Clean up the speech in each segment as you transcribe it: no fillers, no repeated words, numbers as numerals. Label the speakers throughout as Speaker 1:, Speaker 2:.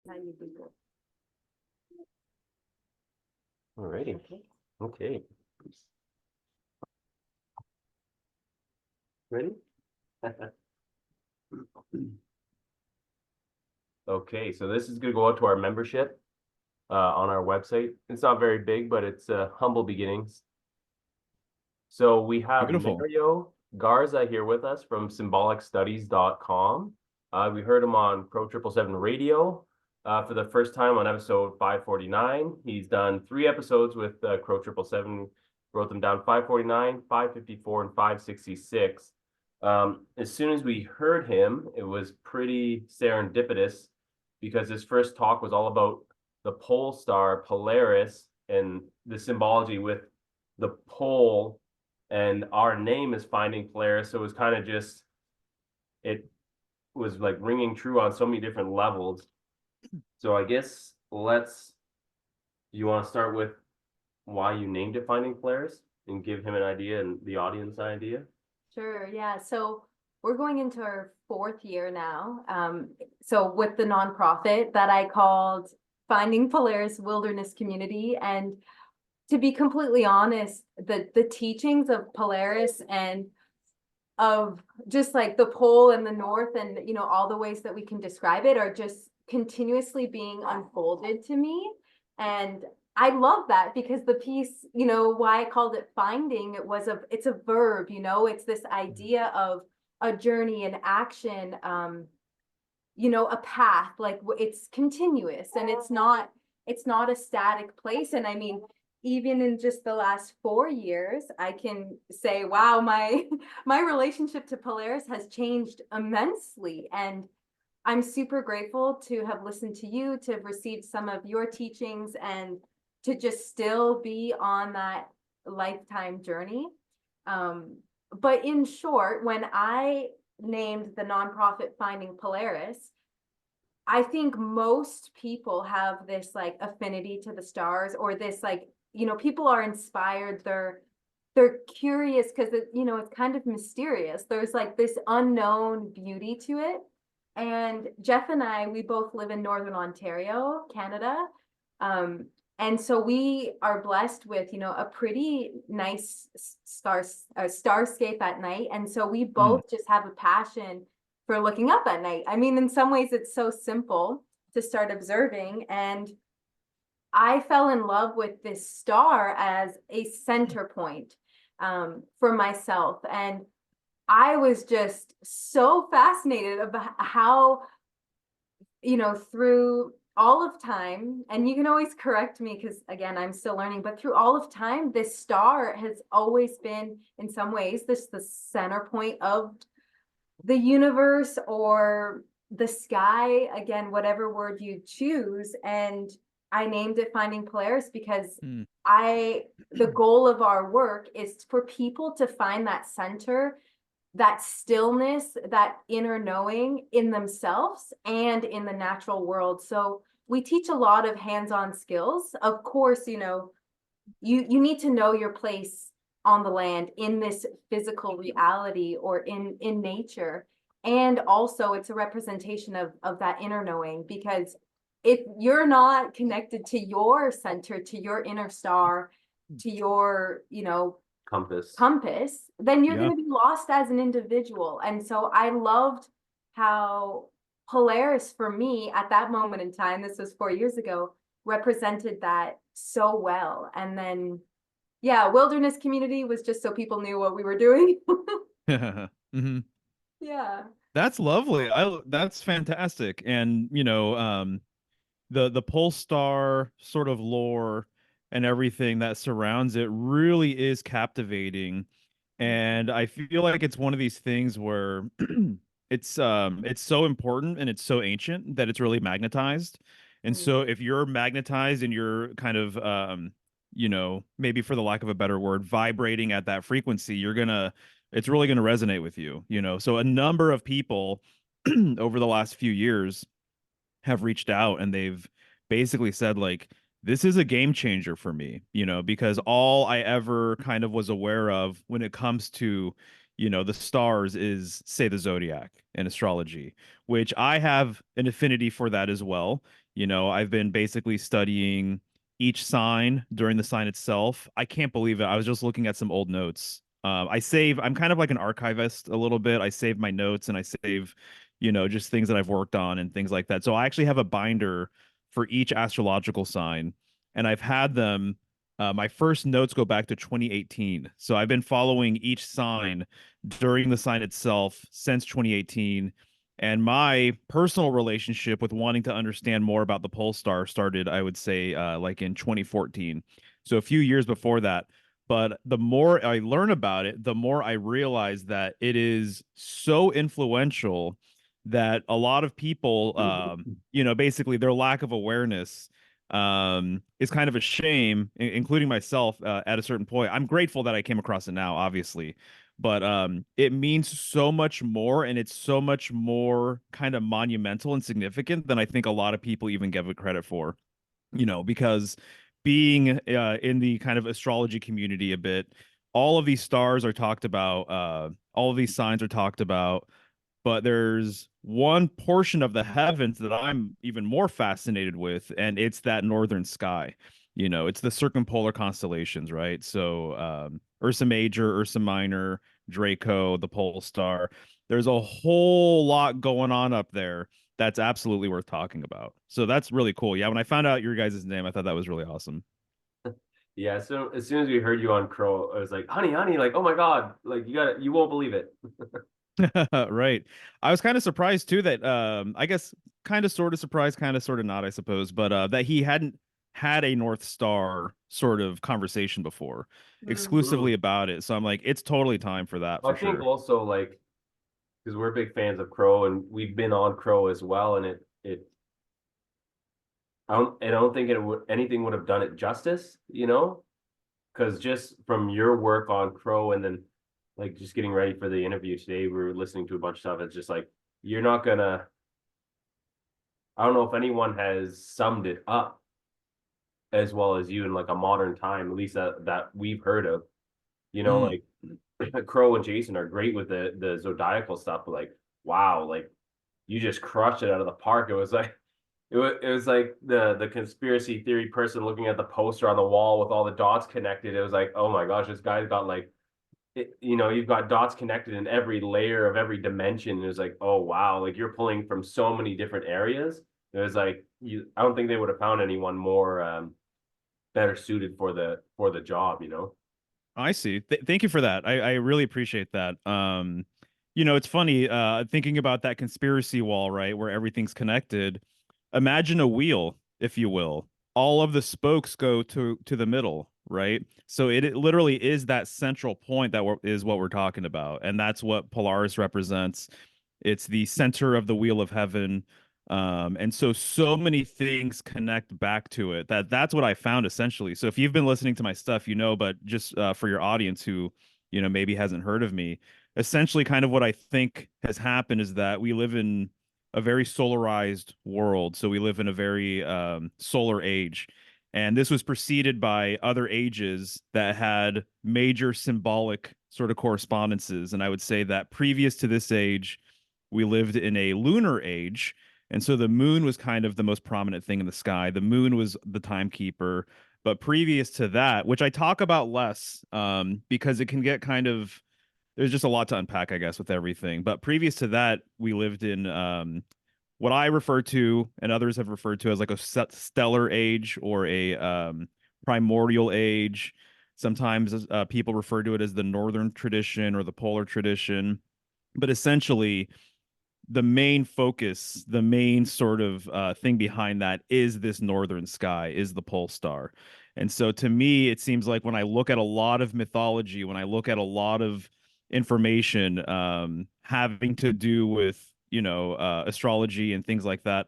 Speaker 1: How you do it.
Speaker 2: Alrighty. Okay. Ready? Okay, so this is going to go out to our membership on our website. It's not very big, but it's humble beginnings. So we have
Speaker 3: Beautiful.
Speaker 2: Mario Garza here with us from symbolicstudies.com. We heard him on Pro 777 Radio for the first time on episode 549. He's done 3 episodes with Crow 777, wrote them down 549, 554, and 566. As soon as we heard him, it was pretty serendipitous because his first talk was all about the pole star Polaris and the symbology with the pole, and our name is Finding Polaris. So it was kind of just, it was like ringing true on so many different levels. So I guess you want to start with why you named it Finding Polaris and give him an idea and the audience an idea?
Speaker 1: Sure, yeah. So we're going into our 4th year now. So with the nonprofit that I called Finding Polaris Wilderness Community. And to be completely honest, the teachings of Polaris and of just like the pole and the north and, you know, all the ways that we can describe it are just continuously being unfolded to me. And I love that because the piece, you know, why I called it finding, it's a verb, you know, it's this idea of a journey, an action, you know, a path, like it's continuous and it's not a static place. And I mean, even in just the last 4 years, I can say, wow, my relationship to Polaris has changed immensely. And I'm super grateful to have listened to you, to have received some of your teachings, and to just still be on that lifetime journey. But in short, when I named the nonprofit Finding Polaris, I think most people have this like affinity to the stars, or this like, you know, people are inspired, they're curious because you know, it's kind of mysterious. There's like this unknown beauty to it. And Jeff and I, we both live in Northern Ontario, Canada. And so we are blessed with, you know, a pretty nice starscape at night. And so we both just have a passion for looking up at night. I mean, in some ways it's so simple to start observing. And I fell in love with this star as a center point for myself. And I was just so fascinated about how, you know, through all of time, and you can always correct me because again, I'm still learning, but through all of time, this star has always been in some ways the center point of the universe or the sky, again, whatever word you choose. And I named it Finding Polaris because the goal of our work is for people to find that center, that stillness, that inner knowing in themselves and in the natural world. So we teach a lot of hands-on skills. Of course, you know, you need to know your place on the land in this physical reality or in nature. And also it's a representation of that inner knowing, because if you're not connected to your center, to your inner star, to your, you know, compass, then you're going to be lost as an individual. And so I loved how Polaris for me at that moment in time, this was 4 years ago, represented that so well. And then yeah, wilderness community was just so people knew what we were doing. Yeah,
Speaker 3: That's lovely. That's fantastic. And you know, the pole star sort of lore and everything that surrounds it really is captivating. And I feel like it's one of these things where it's so important and it's so ancient that it's really magnetized. And so if you're magnetized and you're kind of you know, maybe for the lack of a better word, vibrating at that frequency, it's really gonna resonate with you, you know. So a number of people over the last few years have reached out and they've basically said like, this is a game changer for me, you know, because all I ever kind of was aware of when it comes to, you know, the stars is, say, the zodiac and astrology, which I have an affinity for that as well. I've been basically studying each sign during the sign itself. I can't believe it. I was just looking at some old notes. I'm kind of like an archivist a little bit. I save my notes and I save, just things that I've worked on and things like that. So I actually have a binder for each astrological sign, and I've had them. My first notes go back to 2018. So I've been following each sign during the sign itself since 2018. And my personal relationship with wanting to understand more about the pole star started, I would say, like in 2014. So a few years before that. But the more I learn about it, the more I realize that it is so influential that a lot of people, basically their lack of awareness is kind of a shame, including myself at a certain point. I'm grateful that I came across it now, obviously, but it means so much more, and it's so much more kind of monumental and significant than I think a lot of people even give it credit for, because being in the kind of astrology community a bit, all of these stars are talked about, all of these signs are talked about, but there's one portion of the heavens that I'm even more fascinated with, and it's that northern sky. It's the circumpolar constellations, right? So Ursa Major, Ursa Minor, Draco, the Pole Star. There's a whole lot going on up there that's absolutely worth talking about. So that's really cool. Yeah, when I found out your guys' name, I thought that was really awesome.
Speaker 2: Yeah, so as soon as we heard you on Crow, I was like, honey, like, oh my God, like you won't believe it.
Speaker 3: Right. I was kind of surprised too that I guess kind of sort of surprised, kind of sort of not, I suppose, but that he hadn't had a North Star sort of conversation before exclusively
Speaker 2: Mhm.
Speaker 3: about it. So I'm like, it's totally time for that
Speaker 2: I
Speaker 3: for
Speaker 2: think
Speaker 3: sure.
Speaker 2: also like because we're big fans of Crow and we've been on Crow as well, and it I don't think it would anything would have done it justice, because just from your work on Crow and then like just getting ready for the interview today, we were listening to a bunch of stuff. It's just like you're not gonna. I don't know if anyone has summed it up as well as you in like a modern time, at least that we've heard of.
Speaker 3: Mm.
Speaker 2: Like Crow and Jason are great with the zodiacal stuff, but like wow, like you just crushed it out of the park. It was like it was like the conspiracy theory person looking at the poster on the wall with all the dots connected. It was like, oh my gosh, this guy's got like you've got dots connected in every layer of every dimension. It was like, oh wow, like you're pulling from so many different areas. It was like I don't think they would have found anyone more better suited for the job.
Speaker 3: I see. Thank you for that. I really appreciate that. It's funny, thinking about that conspiracy wall, right, where everything's connected. Imagine a wheel, if you will. All of the spokes go to the middle, right? So it literally is that central point is what we're talking about, and that's what Polaris represents. It's the center of the wheel of heaven. And so many things connect back to it. That's what I found essentially. So if you've been listening to my stuff, but just for your audience who, maybe hasn't heard of me, essentially kind of what I think has happened is that we live in a very solarized world. So we live in a very solar age. And this was preceded by other ages that had major symbolic sort of correspondences. And I would say that previous to this age, we lived in a lunar age. And so the moon was kind of the most prominent thing in the sky. The moon was the timekeeper. But previous to that, which I talk about less because it can get kind of, there's just a lot to unpack, I guess, with everything. But previous to that, we lived in what I refer to and others have referred to as like a stellar age or a primordial age. Sometimes people refer to it as the northern tradition or the polar tradition. But essentially, the main focus, the main sort of thing behind that is this northern sky, is the pole star. And so to me, it seems like when I look at a lot of mythology, when I look at a lot of information having to do with, astrology and things like that,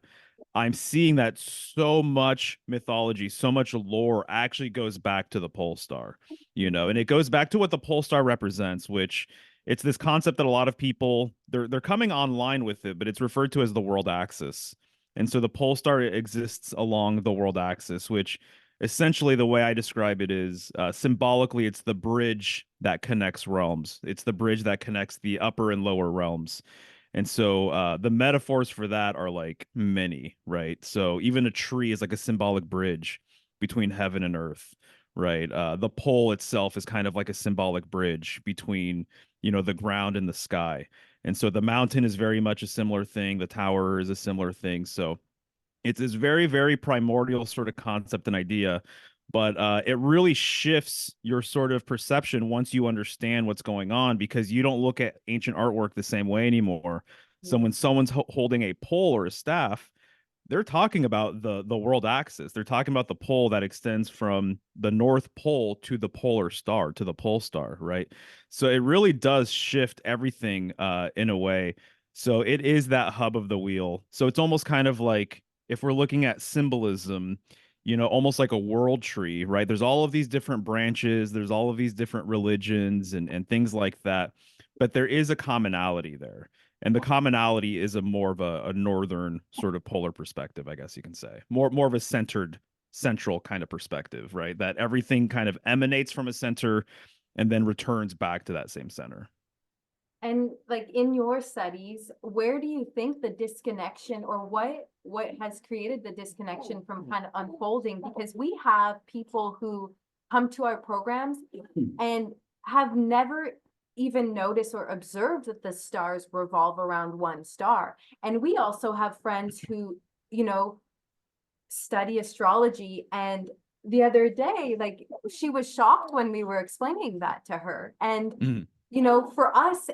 Speaker 3: I'm seeing that so much mythology, so much lore actually goes back to the pole star, and it goes back to what the pole star represents, which it's this concept that a lot of people they're coming online with it, but it's referred to as the world axis. And so the pole star exists along the world axis, which essentially the way I describe it is symbolically, it's the bridge that connects realms. It's the bridge that connects the upper and lower realms. And so the metaphors for that are like many, right? So even a tree is like a symbolic bridge between heaven and earth, right? The pole itself is kind of like a symbolic bridge between, the ground and the sky. And so the mountain is very much a similar thing. The tower is a similar thing. So it's this very, very primordial sort of concept and idea, but it really shifts your sort of perception once you understand what's going on, because you don't look at ancient artwork the same way anymore. So when someone's holding a pole or a staff, they're talking about the world axis. They're talking about the pole that extends from the North Pole to the polar star, to the pole star, right? So it really does shift everything in a way. So it is that hub of the wheel. So it's almost kind of like, if we're looking at symbolism, almost like a world tree, right? There's all of these different branches, there's all of these different religions and things like that. But there is a commonality there. And the commonality is a more of a northern sort of polar perspective, I guess you can say. More of a central kind of perspective, right? That everything kind of emanates from a center and then returns back to that same center.
Speaker 1: And like in your studies, where do you think the disconnection, or what has created the disconnection from kind of unfolding? Because we have people who come to our programs and have never even noticed or observed that the stars revolve around one star. And we also have friends who, study astrology, and the other day, like, she was shocked when we were explaining that to her. And for us,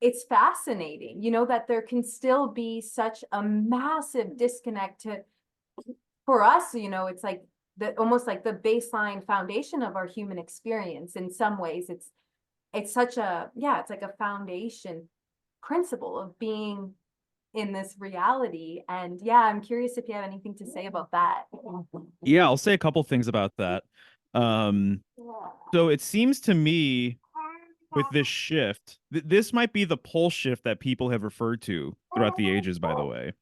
Speaker 1: it's fascinating, that there can still be such a massive disconnect for us, it's like almost like the baseline foundation of our human experience. In some ways, it's such a, it's like a foundation principle of being in this reality. And I'm curious if you have anything to say about that.
Speaker 3: Yeah, I'll say a couple things about that. So it seems to me, with this shift, this might be the pole shift that people have referred to throughout the ages, by the way,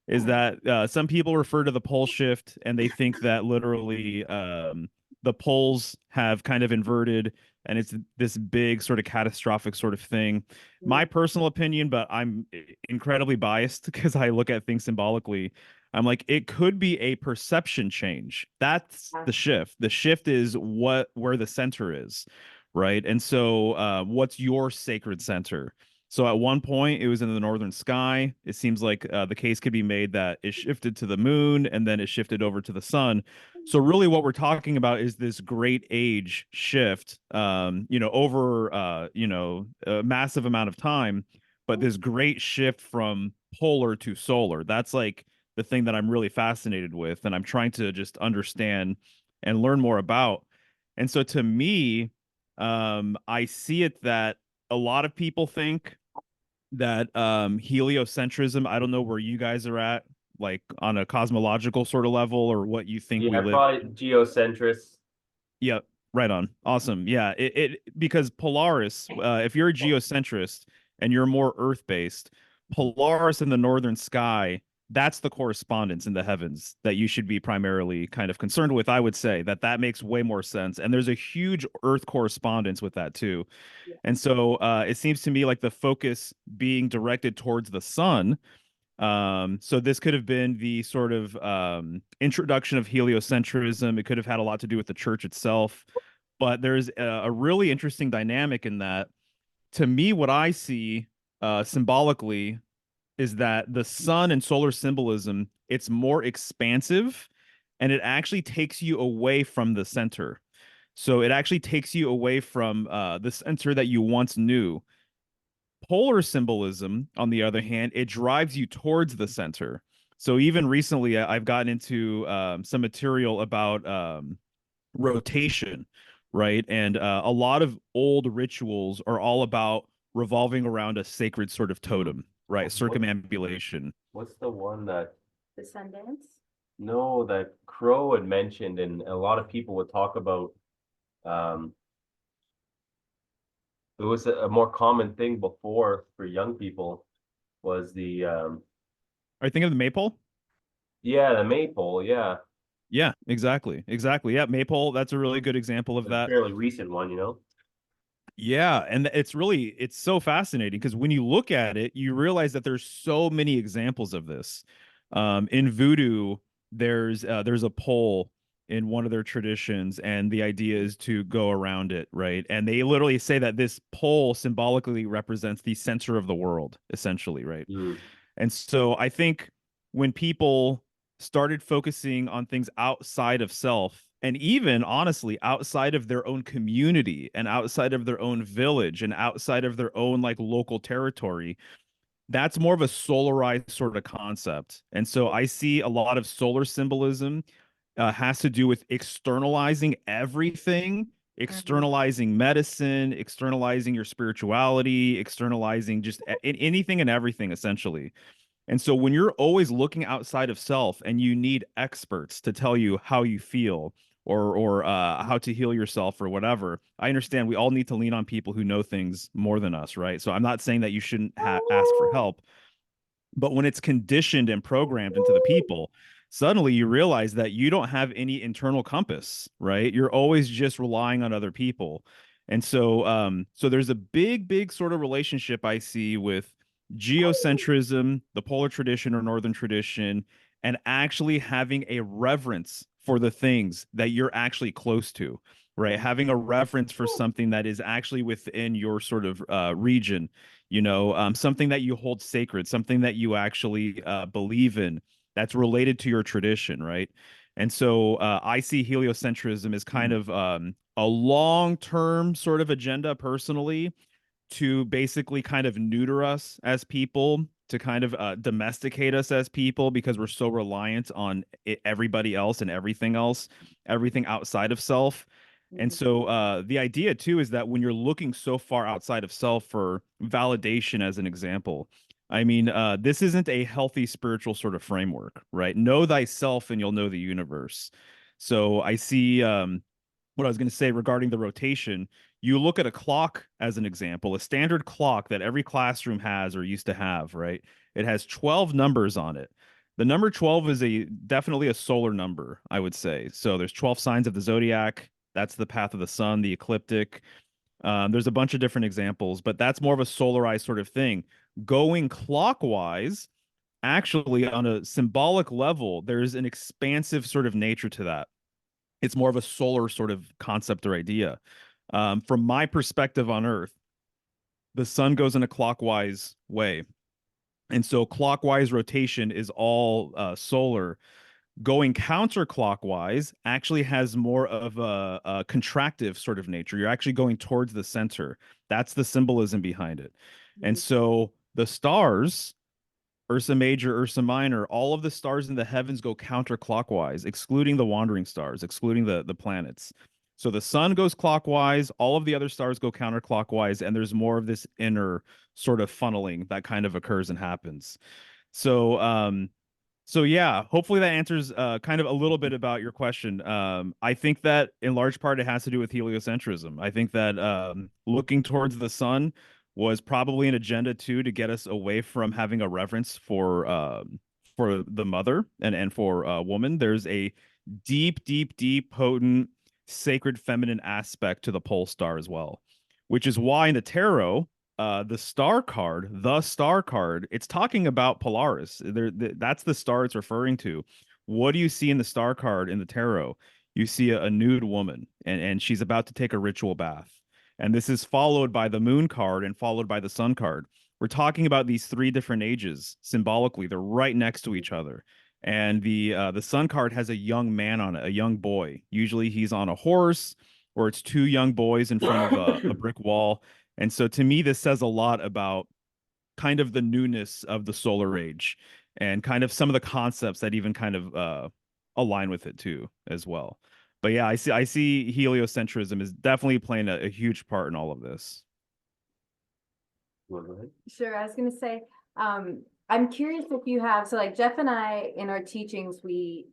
Speaker 3: is that some people refer to the pole shift and they think that literally the poles have kind of inverted and it's this big sort of catastrophic sort of thing. My personal opinion, but I'm incredibly biased because I look at things symbolically. I'm like, it could be a perception change. That's the shift. The shift is where the center is, right? And so what's your sacred center? So at one point it was in the northern sky. It seems like the case could be made that it shifted to the moon and then it shifted over to the sun. So really what we're talking about is this great age shift, over, a massive amount of time, but this great shift from polar to solar. That's like the thing that I'm really fascinated with, and I'm trying to just understand and learn more about. And so to me, I see it that a lot of people think that heliocentrism, I don't know where you guys are at, like on a cosmological sort of level, or what you think we
Speaker 2: Yeah,
Speaker 3: live.
Speaker 2: probably geocentrists.
Speaker 3: Yep, right on. Awesome. Yeah, it because Polaris, if you're a geocentrist and you're more Earth-based, Polaris in the northern sky, that's the correspondence in the heavens that you should be primarily kind of concerned with. I would say that makes way more sense. And there's a huge Earth correspondence with that too. And so it seems to me like the focus being directed towards the sun. So this could have been the sort of introduction of heliocentrism. It could have had a lot to do with the church itself, but there's a really interesting dynamic in that. To me, what I see symbolically is that the sun and solar symbolism, it's more expansive and it actually takes you away from the center. So it actually takes you away from the center that you once knew. Polar symbolism, on the other hand, it drives you towards the center. So even recently, I've gotten into some material about rotation, right? And a lot of old rituals are all about revolving around a sacred sort of totem, right? Circumambulation.
Speaker 2: What's the one that
Speaker 1: Descendants.
Speaker 2: no that Crow had mentioned, and a lot of people would talk about? It was a more common thing before for young people was the
Speaker 3: Are you thinking of the maypole?
Speaker 2: the maypole, yeah.
Speaker 3: Yeah, exactly. Exactly. Yeah, maypole, that's a really good example of
Speaker 2: A
Speaker 3: that.
Speaker 2: fairly recent one, you know.
Speaker 3: Yeah, and it's so fascinating because when you look at it, you realize that there's so many examples of this. In voodoo, there's a pole in one of their traditions, and the idea is to go around it, right? And they literally say that this pole symbolically represents the center of the world, essentially, right?
Speaker 2: Mm.
Speaker 3: And so I think when people started focusing on things outside of self, and even honestly outside of their own community and outside of their own village and outside of their own like local territory, that's more of a solarized sort of concept. And so I see a lot of solar symbolism has to do with externalizing everything,
Speaker 1: Mhm.
Speaker 3: externalizing medicine, externalizing your spirituality, externalizing just anything and everything, essentially. And so when you're always looking outside of self and you need experts to tell you how you feel or how to heal yourself or whatever, I understand we all need to lean on people who know things more than us, right? So I'm not saying that you shouldn't ask for help, but when it's conditioned and programmed into the people, suddenly you realize that you don't have any internal compass, right? You're always just relying on other people. And so there's a big sort of relationship I see with geocentrism, the polar tradition or northern tradition, and actually having a reverence for the things that you're actually close to, right? Having a reverence for something that is actually within your sort of region, something that you hold sacred, something that you actually believe in that's related to your tradition, right? And so I see heliocentrism as kind of a long-term sort of agenda personally to basically kind of neuter us as people, to kind of domesticate us as people because we're so reliant on everybody else and everything outside of self. And
Speaker 1: Mhm.
Speaker 3: so the idea too is that when you're looking so far outside of self for validation, as an example, I mean, this isn't a healthy spiritual sort of framework, right? Know thyself and you'll know the universe. So I see what I was going to say regarding the rotation. You look at a clock as an example, a standard clock that every classroom has or used to have, right? It has 12 numbers on it. The number 12 is definitely a solar number, I would say. So there's 12 signs of the zodiac. That's the path of the sun, the ecliptic. There's a bunch of different examples, but that's more of a solarized sort of thing. Going clockwise, actually, on a symbolic level, there's an expansive sort of nature to that. It's more of a solar sort of concept or idea. From my perspective on Earth, the sun goes in a clockwise way. And so clockwise rotation is all solar. Going counterclockwise actually has more of a contractive sort of nature. You're actually going towards the center. That's the symbolism behind it. And
Speaker 1: Mhm.
Speaker 3: so the stars, Ursa Major, Ursa Minor, all of the stars in the heavens go counterclockwise, excluding the wandering stars, excluding the planets. So the sun goes clockwise, all of the other stars go counterclockwise, and there's more of this inner sort of funneling that kind of occurs and happens. So so yeah, hopefully that answers kind of a little bit about your question. I think that in large part it has to do with heliocentrism. I think that looking towards the sun was probably an agenda too to get us away from having a reverence for the mother and for a woman. There's a deep, potent, sacred feminine aspect to the pole star as well, which is why in the tarot the star card, it's talking about Polaris. That's the star it's referring to. What do you see in the star card in the tarot? You see a nude woman, and she's about to take a ritual bath. And this is followed by the moon card and followed by the sun card. We're talking about these three different ages symbolically. They're right next to each other. And the sun card has a young man on it, a young boy. Usually he's on a horse, or it's two young boys in front of a brick wall. And so to me, this says a lot about kind of the newness of the solar age and kind of some of the concepts that even kind of align with it too, as well. But yeah, I see heliocentrism is definitely playing a huge part in all of this.
Speaker 2: Go ahead.
Speaker 1: Sure, I was gonna say, I'm curious if you have, so like Jeff and I, in our teachings, we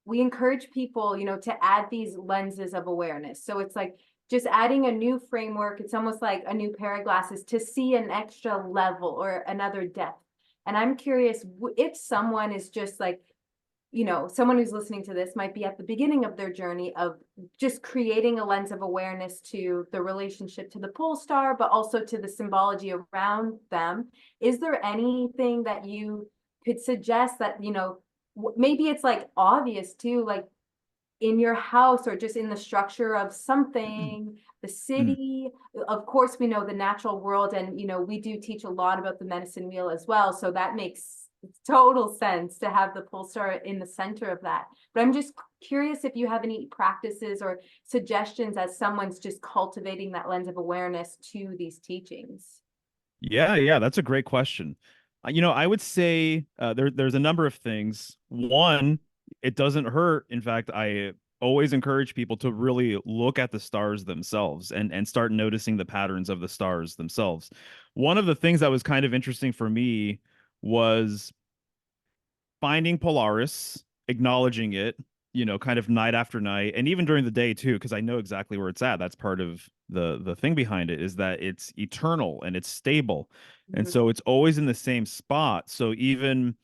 Speaker 1: encourage people, to add these lenses of awareness. So it's like just adding a new framework. It's almost like a new pair of glasses to see an extra level or another depth. And I'm curious if someone is just like you know, someone who's listening to this might be at the beginning of their journey of just creating a lens of awareness to the relationship to the pole star, but also to the symbology around them. Is there anything that you could suggest that, you know, maybe it's like obvious too, like in your house or just in the structure of something, the city? Of course, we know the natural world, and, you know, we do teach a lot about the medicine wheel as well. So that makes total sense to have the pole star in the center of that. But I'm just curious if you have any practices or suggestions as someone's just cultivating that lens of awareness to these teachings.
Speaker 3: Yeah, that's a great question. You know, I would say there's a number of things. One, it doesn't hurt. In fact, I always encourage people to really look at the stars themselves and start noticing the patterns of the stars themselves. One of the things that was kind of interesting for me was finding Polaris, acknowledging it, you know, kind of night after night, and even during the day too, because I know exactly where it's at. That's part of the thing behind it, is that it's eternal and it's stable. And
Speaker 1: Mhm.
Speaker 3: so it's always in the same spot. So even,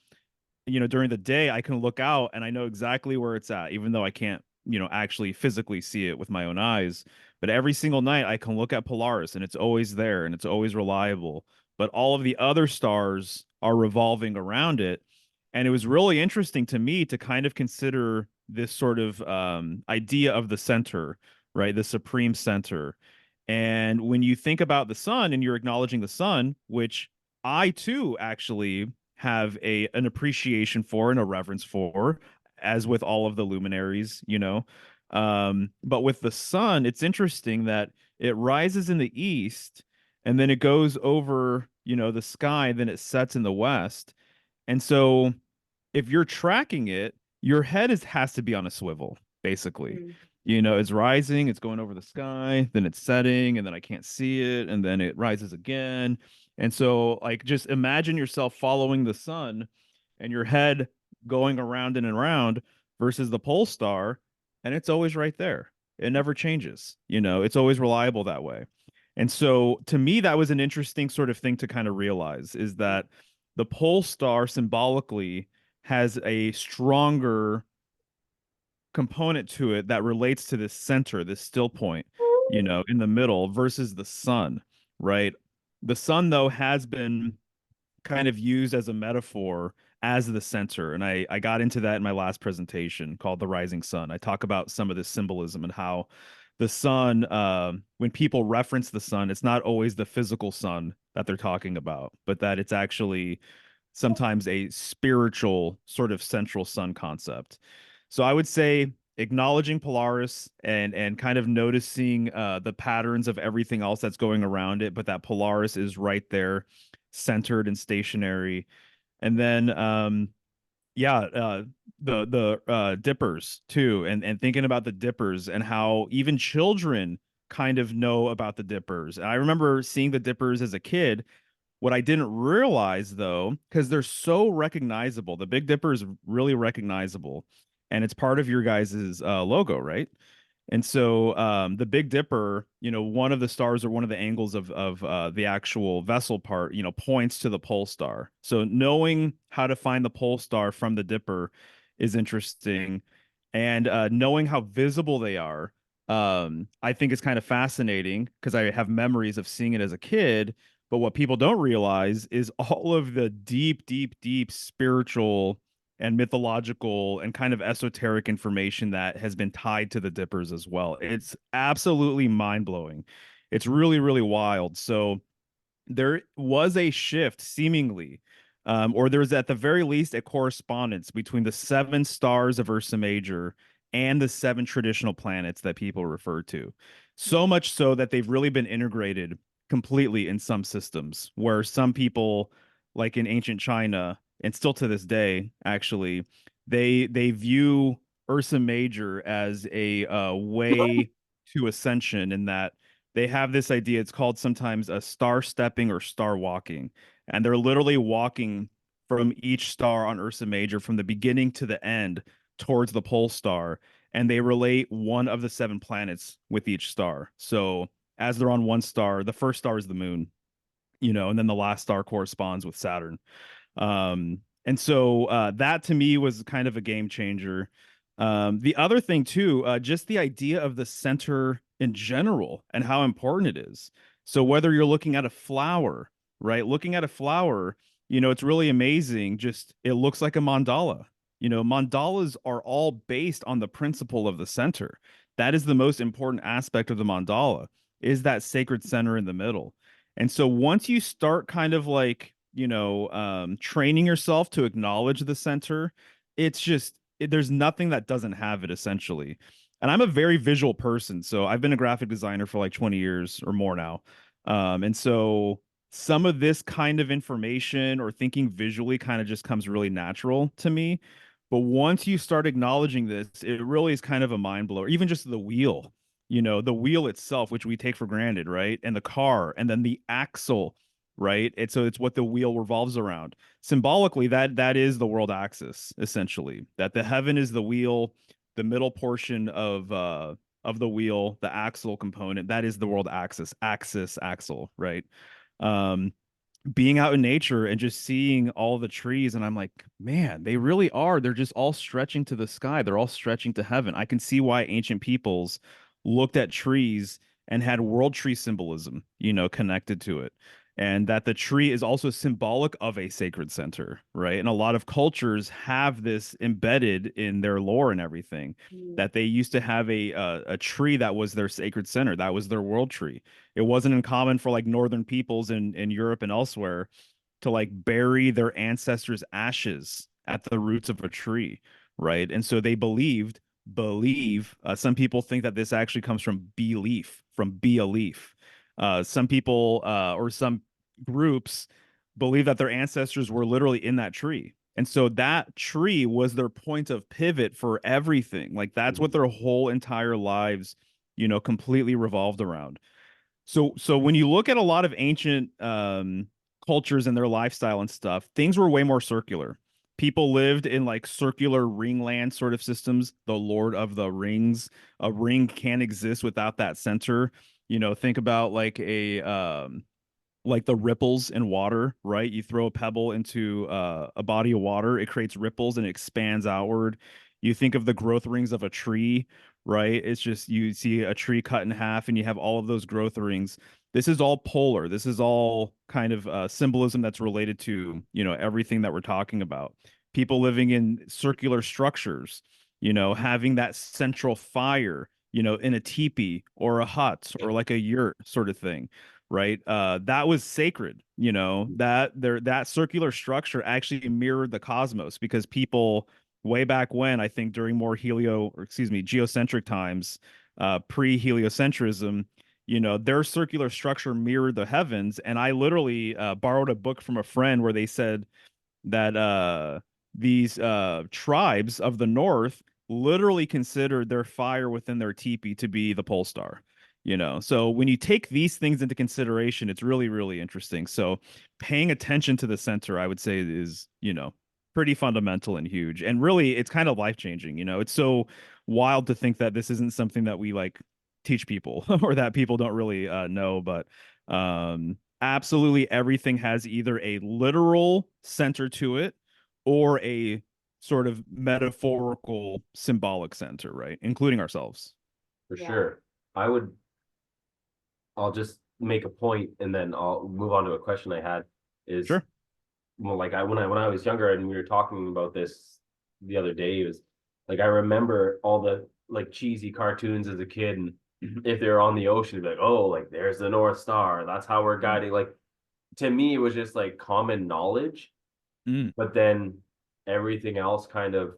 Speaker 3: you know, during the day, I can look out and I know exactly where it's at, even though I can't, you know, actually physically see it with my own eyes. But every single night I can look at Polaris and it's always there and it's always reliable. But all of the other stars are revolving around it. And it was really interesting to me to kind of consider this sort of idea of the center, right? The supreme center. And when you think about the sun and you're acknowledging the sun, which I too actually have an appreciation for and a reverence for, as with all of the luminaries, you know. But with the sun, it's interesting that it rises in the east and then it goes over, you know, the sky, then it sets in the west. And so if you're tracking it, your head has to be on a swivel, basically.
Speaker 1: Mm.
Speaker 3: You know, it's rising, it's going over the sky, then it's setting, and then I can't see it, and then it rises again. And so, like, just imagine yourself following the sun and your head going around and around versus the pole star, and it's always right there. It never changes. You know, it's always reliable that way. And so, to me, that was an interesting sort of thing to kind of realize, is that the pole star symbolically has a stronger component to it that relates to this center, this still point, you know, in the middle versus the sun, right? The sun, though, has been kind of used as a metaphor as the center. And I got into that in my last presentation called The Rising Sun. I talk about some of this symbolism and how the sun, when people reference the sun, it's not always the physical sun that they're talking about, but that it's actually sometimes a spiritual sort of central sun concept. So I would say acknowledging Polaris and kind of noticing the patterns of everything else that's going around it, but that Polaris is right there, centered and stationary. And then the dippers too, and thinking about the dippers and how even children kind of know about the dippers. And I remember seeing the dippers as a kid. What I didn't realize though, because they're so recognizable, the Big Dipper is really recognizable, and it's part of your guys's logo, right? And so the Big Dipper, you know, one of the stars or one of the angles of the actual vessel part, you know, points to the pole star. So knowing how to find the pole star from the Dipper is interesting, and knowing how visible they are, I think is kind of fascinating because I have memories of seeing it as a kid. But what people don't realize is all of the deep spiritual and mythological and kind of esoteric information that has been tied to the dippers as well. It's absolutely mind-blowing. It's really wild. So there was a shift seemingly, or there was at the very least a correspondence between the seven stars of Ursa Major and the seven traditional planets that people refer to. So much so that they've really been integrated completely in some systems, where some people, like in ancient China, and still to this day, actually, they view Ursa Major as a way to ascension, in that they have this idea. It's called sometimes a star stepping or star walking. And they're literally walking from each star on Ursa Major from the beginning to the end towards the pole star. And they relate one of the seven planets with each star. So as they're on one star, the first star is the moon, you know, and then the last star corresponds with Saturn. And so that to me was kind of a game changer. The other thing too, just the idea of the center in general and how important it is. So whether you're looking at a flower, right? Looking at a flower, it's really amazing. Just it looks like a mandala. Mandalas are all based on the principle of the center. That is the most important aspect of the mandala, is that sacred center in the middle. And so once you start kind of like, training yourself to acknowledge the center, it's just there's nothing that doesn't have it essentially. And I'm a very visual person, so I've been a graphic designer for like 20 years or more now. And so some of this kind of information or thinking visually kind of just comes really natural to me. But once you start acknowledging this, it really is kind of a mind blower. Even just the wheel, the wheel itself, which we take for granted, right? And the car, and then the axle, right? So it's what the wheel revolves around. Symbolically, that is the world axis, essentially. That the heaven is the wheel, the middle portion of the wheel, the axle component, that is the world axis, axle, right? Um, Being out in nature and just seeing all the trees, and I'm like, man, they really are, they're just all stretching to the sky, they're all stretching to heaven. I can see why ancient peoples looked at trees and had world tree symbolism, connected to it, and that the tree is also symbolic of a sacred center, right? And a lot of cultures have this embedded in their lore and everything, that they used to have a tree that was their sacred center, that was their world tree. It wasn't uncommon for like northern peoples in Europe and elsewhere to like bury their ancestors' ashes at the roots of a tree, right? And so they believe some people think that this actually comes from belief, from be a leaf. Some people or some groups believe that their ancestors were literally in that tree. And so that tree was their point of pivot for everything. Like that's what their whole entire lives, completely revolved around. So when you look at a lot of ancient cultures and their lifestyle and stuff, things were way more circular. People lived in like circular ringland sort of systems, the Lord of the Rings. A ring can't exist without that center. Think about like the ripples in water, right? You throw a pebble into a body of water, it creates ripples and it expands outward. You think of the growth rings of a tree, right? It's just you see a tree cut in half and you have all of those growth rings. This is all polar. This is all kind of symbolism that's related to, everything that we're talking about. People living in circular structures, having that central fire, in a teepee or a hut or like a yurt sort of thing, right? That was sacred, that circular structure actually mirrored the cosmos, because people way back when, I think during more geocentric times, pre-heliocentrism, their circular structure mirrored the heavens. And I literally borrowed a book from a friend where they said that these tribes of the north literally considered their fire within their teepee to be the pole star. So when you take these things into consideration, it's really, really interesting. So paying attention to the center, I would say, is, pretty fundamental and huge. And really, it's kind of life-changing. It's so wild to think that this isn't something that we like teach people or that people don't really know. But absolutely everything has either a literal center to it or a sort of metaphorical symbolic center, right? Including ourselves.
Speaker 2: For
Speaker 1: Yeah.
Speaker 2: sure. I'll just make a point and then I'll move on to a question I had is,
Speaker 3: Sure.
Speaker 2: well, like when I was younger and we were talking about this the other day, it was like I remember all the like cheesy cartoons as a kid, and if they were on the ocean, they'd be like, oh, like there's the North Star, that's how we're guiding. Like to me, it was just like common knowledge, but then everything else kind of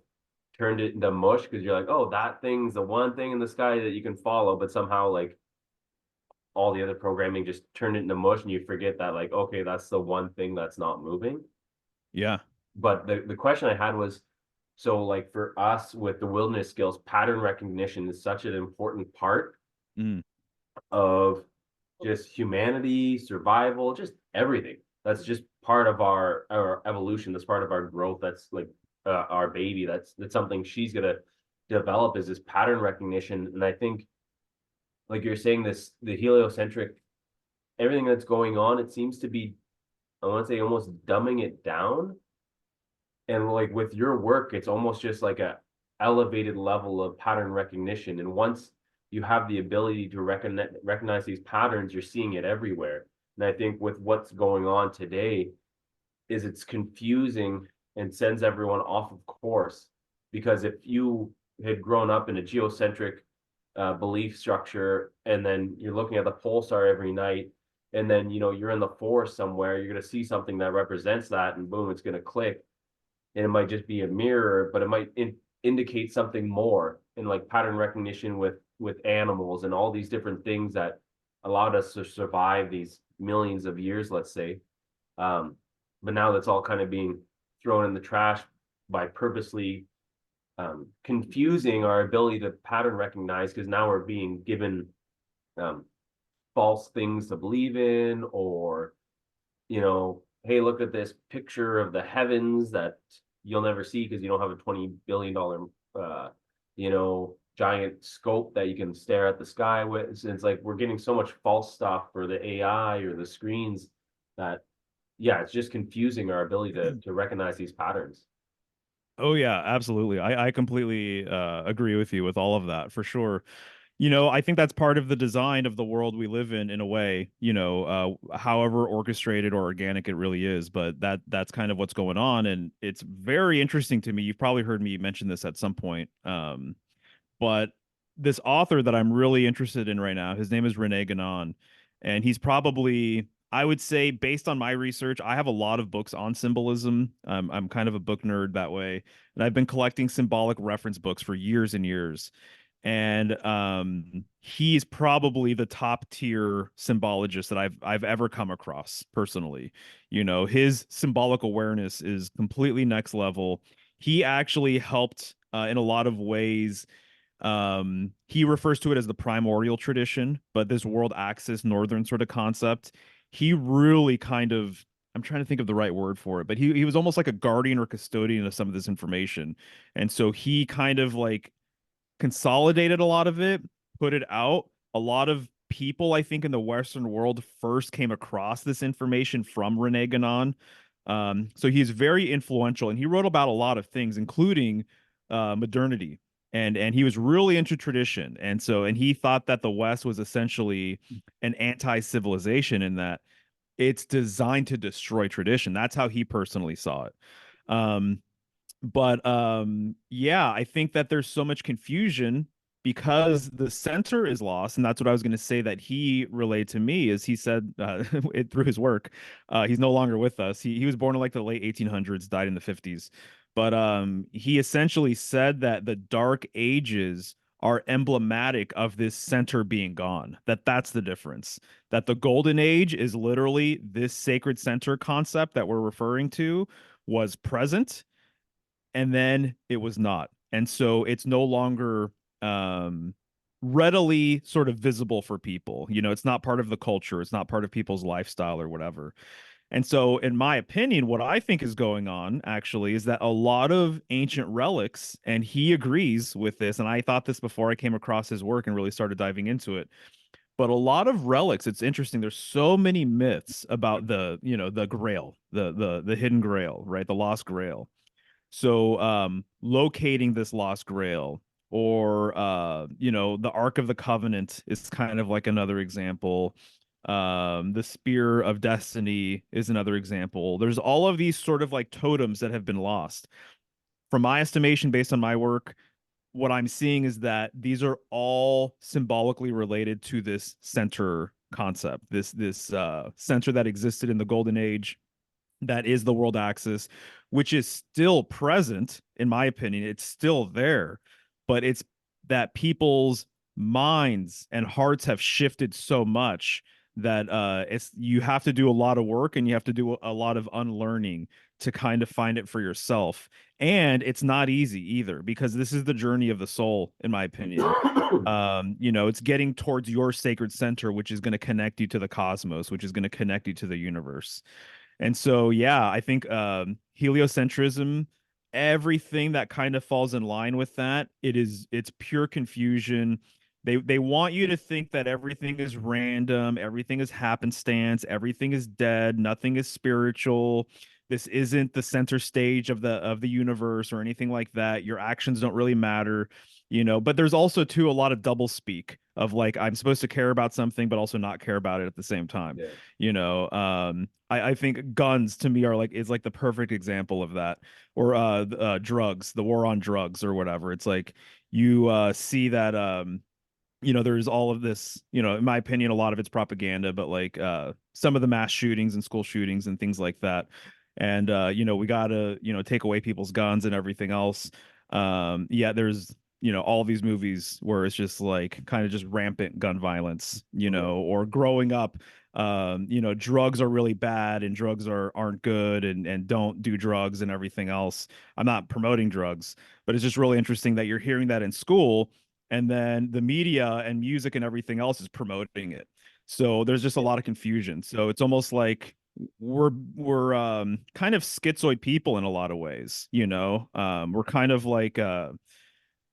Speaker 2: turned it into mush, because you're like, oh, that thing's the one thing in the sky that you can follow, but somehow like all the other programming just turned it into mush, and you forget that like, okay, that's the one thing that's not moving.
Speaker 3: Yeah.
Speaker 2: But the question I had was, so like for us with the wilderness skills, pattern recognition is such an important part of just humanity, survival, just everything. That's just part of our evolution. That's part of our growth. That's like our baby. That's something she's gonna develop, is this pattern recognition. And I think, like you're saying, the heliocentric, everything that's going on, it seems to be, I want to say, almost dumbing it down. And like with your work, it's almost just like a elevated level of pattern recognition. And once you have the ability to recognize these patterns, you're seeing it everywhere. And I think with what's going on today is it's confusing and sends everyone off of course. Because if you had grown up in a geocentric belief structure, and then you're looking at the pole star every night, and then you're in the forest somewhere, you're going to see something that represents that, and boom, it's going to click. And it might just be a mirror, but it might indicate something more in like pattern recognition with animals and all these different things that allowed us to survive these millions of years, let's say. But now that's all kind of being thrown in the trash by purposely confusing our ability to pattern recognize, because now we're being given false things to believe in, or hey, look at this picture of the heavens that you'll never see because you don't have a $20 billion giant scope that you can stare at the sky with. So it's like we're getting so much false stuff for the AI or the screens that it's just confusing our ability to recognize these patterns.
Speaker 3: Oh yeah, absolutely. I completely agree with you with all of that for sure. I think that's part of the design of the world we live in a way, however orchestrated or organic it really is, but that's kind of what's going on. And it's very interesting to me. You've probably heard me mention this at some point. But this author that I'm really interested in right now, his name is Rene Guénon, and he's probably, I would say, based on my research, I have a lot of books on symbolism. I'm kind of a book nerd that way, and I've been collecting symbolic reference books for years and years. And he's probably the top tier symbologist that I've ever come across personally. His symbolic awareness is completely next level. He actually helped in a lot of ways. He refers to it as the primordial tradition, but this world axis northern sort of concept, he really kind of, I'm trying to think of the right word for it, but he was almost like a guardian or custodian of some of this information. And so he kind of like consolidated a lot of it, put it out. A lot of people, I think, in the Western world first came across this information from Rene Guénon. So he's very influential, and he wrote about a lot of things, including modernity. And he was really into tradition. And he thought that the West was essentially an anti-civilization in that it's designed to destroy tradition. That's how he personally saw it. But yeah, I think that there's so much confusion because the center is lost. And that's what I was going to say that he relayed to me is he said it through his work. He's no longer with us. He was born in like the late 1800s, died in the 50s. But he essentially said that the dark ages are emblematic of this center being gone, that's the difference, that the golden age is literally this sacred center concept that we're referring to was present, and then it was not. And so it's no longer readily sort of visible for people. It's not part of the culture, it's not part of people's lifestyle or whatever. And so, in my opinion, what I think is going on actually is that a lot of ancient relics, and he agrees with this, and I thought this before I came across his work and really started diving into it. But a lot of relics, it's interesting. There's so many myths about the Grail, the hidden Grail, right? The lost Grail. So locating this lost grail, or the Ark of the Covenant is kind of like another example. The Spear of Destiny is another example. There's all of these sort of like totems that have been lost. From my estimation, based on my work, what I'm seeing is that these are all symbolically related to this center concept, this center that existed in the Golden Age, that is the world axis, which is still present, in my opinion. It's still there, but it's that people's minds and hearts have shifted so much that you have to do a lot of work, and you have to do a lot of unlearning to kind of find it for yourself. And it's not easy either, because this is the journey of the soul, in my opinion. It's getting towards your sacred center, which is going to connect you to the cosmos, which is going to connect you to the universe. And so, yeah, I think heliocentrism, everything that kind of falls in line with that, it's pure confusion. They want you to think that everything is random, everything is happenstance, everything is dead, nothing is spiritual. this isn't the center stage of the universe or anything like that. Your actions don't really matter, but there's also too a lot of double speak of like I'm supposed to care about something but also not care about it at the same time.
Speaker 2: Yeah.
Speaker 3: I think guns to me are like is like the perfect example of that, or drugs, the war on drugs or whatever. It's like you see that there's all of this, in my opinion, a lot of it's propaganda, but like some of the mass shootings and school shootings and things like that. And we gotta, take away people's guns and everything else. Yeah, there's, all these movies where it's just like kind of just rampant gun violence, or growing up, drugs are really bad and drugs aren't good and don't do drugs and everything else. I'm not promoting drugs, but it's just really interesting that you're hearing that in school, and then the media and music and everything else is promoting it. So there's just a lot of confusion. So it's almost like we're kind of schizoid people in a lot of ways, we're kind of like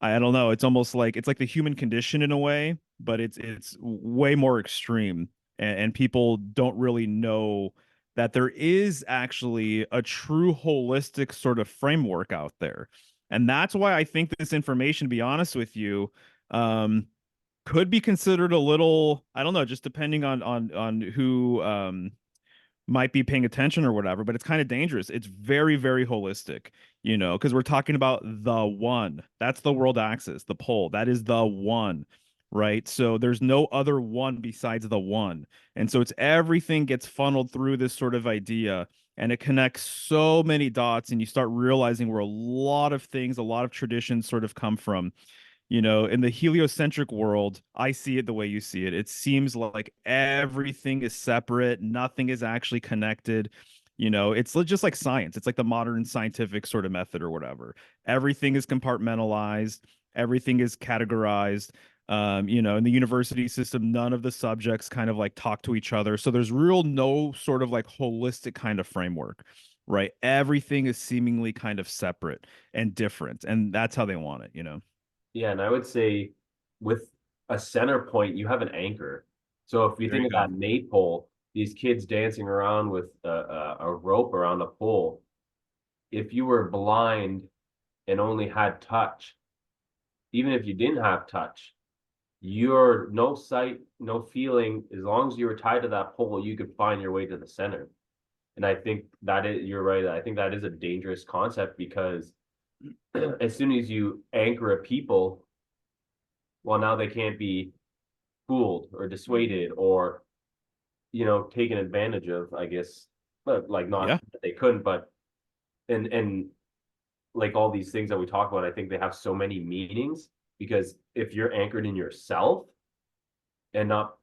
Speaker 3: I don't know, it's almost like it's like the human condition in a way, but it's way more extreme, and people don't really know that there is actually a true holistic sort of framework out there. And that's why I think this information, to be honest with you, um, could be considered a little, I don't know, just depending on who might be paying attention or whatever, but it's kind of dangerous. It's very, very holistic, because we're talking about the one. That's the world axis, the pole. That is the one, right? So there's no other one besides the one. And so it's everything gets funneled through this sort of idea, and it connects so many dots, and you start realizing where a lot of things, a lot of traditions sort of come from. In the heliocentric world, I see it the way you see it. It seems like everything is separate, nothing is actually connected. It's just like science. It's like the modern scientific sort of method or whatever. Everything is compartmentalized, everything is categorized. In the university system, none of the subjects kind of like talk to each other. So there's real no sort of like holistic kind of framework, right? Everything is seemingly kind of separate and different, and that's how they want it.
Speaker 2: Yeah, and I would say with a center point, you have an anchor. So if you
Speaker 3: There
Speaker 2: think
Speaker 3: you
Speaker 2: of
Speaker 3: go.
Speaker 2: that maypole, these kids dancing around with a rope around a pole, if you were blind and only had touch, even if you didn't have touch, you're no sight, no feeling. As long as you were tied to that pole, you could find your way to the center. And I think that is, you're right. I think that is a dangerous concept because as soon as you anchor a people, well, now they can't be fooled or dissuaded or, taken advantage of, I guess. But like not
Speaker 3: Yeah.
Speaker 2: that they couldn't, but and like all these things that we talk about, I think they have so many meanings because if you're anchored in yourself and not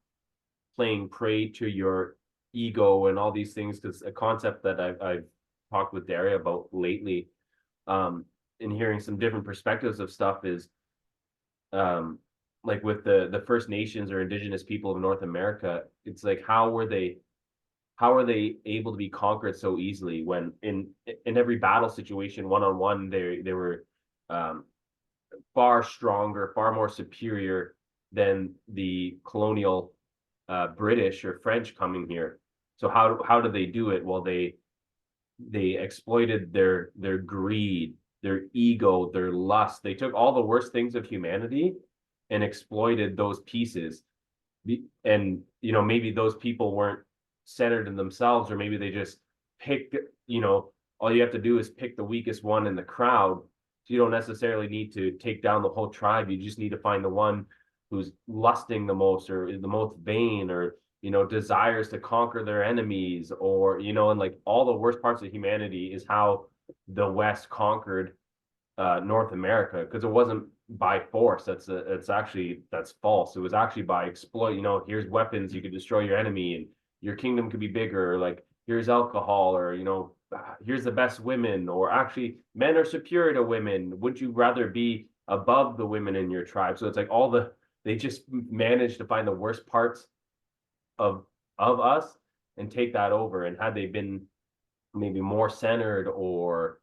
Speaker 2: playing prey to your ego and all these things, because a concept that I've talked with Dariya about lately, in hearing some different perspectives of stuff is um like with the First Nations or indigenous people of North America, it's like how are they able to be conquered so easily when in every battle situation one on one they were um far stronger, far more superior than the colonial British or French coming here. So how did they do it? Well, they exploited their greed, their ego, their lust. They took all the worst things of humanity and exploited those pieces. And maybe those people weren't centered in themselves, or maybe they just picked, all you have to do is pick the weakest one in the crowd. So you don't necessarily need to take down the whole tribe. You just need to find the one who's lusting the most or is the most vain or desires to conquer their enemies or and like all the worst parts of humanity is how the West conquered North America, because it wasn't by force. That's false. It was actually by exploit. Here's weapons, you could destroy your enemy and your kingdom could be bigger. Or like here's alcohol, or here's the best women, or actually men are superior to women. Would you rather be above the women in your tribe? So it's like they just managed to find the worst parts of us and take that over. And had they been maybe more centered or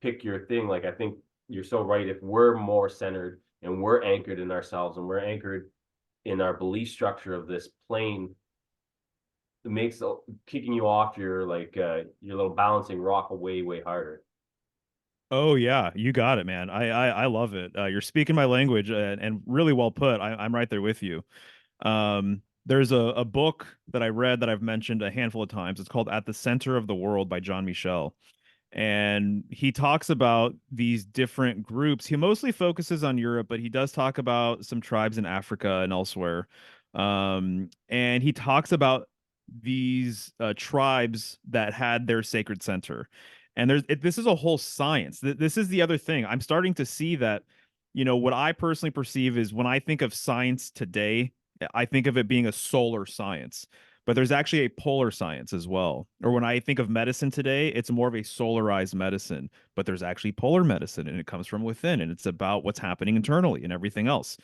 Speaker 2: pick your thing, like I think you're so right. If we're more centered and we're anchored in ourselves and we're anchored in our belief structure of this plane, makes kicking you off your your little balancing rock way harder.
Speaker 3: Oh yeah, you got it, man. I love it. You're speaking my language, and really well put. I'm right there with you. There's a book that I read that I've mentioned a handful of times. It's called At the Center of the World by John Michel. And he talks about these different groups. He mostly focuses on Europe, but he does talk about some tribes in Africa and elsewhere. And he talks about these tribes that had their sacred center. And this is a whole science. This is the other thing. I'm starting to see that, what I personally perceive is when I think of science today, I think of it being a solar science, but there's actually a polar science as well. Or when I think of medicine today, it's more of a solarized medicine, but there's actually polar medicine and it comes from within and it's about what's happening internally and everything else,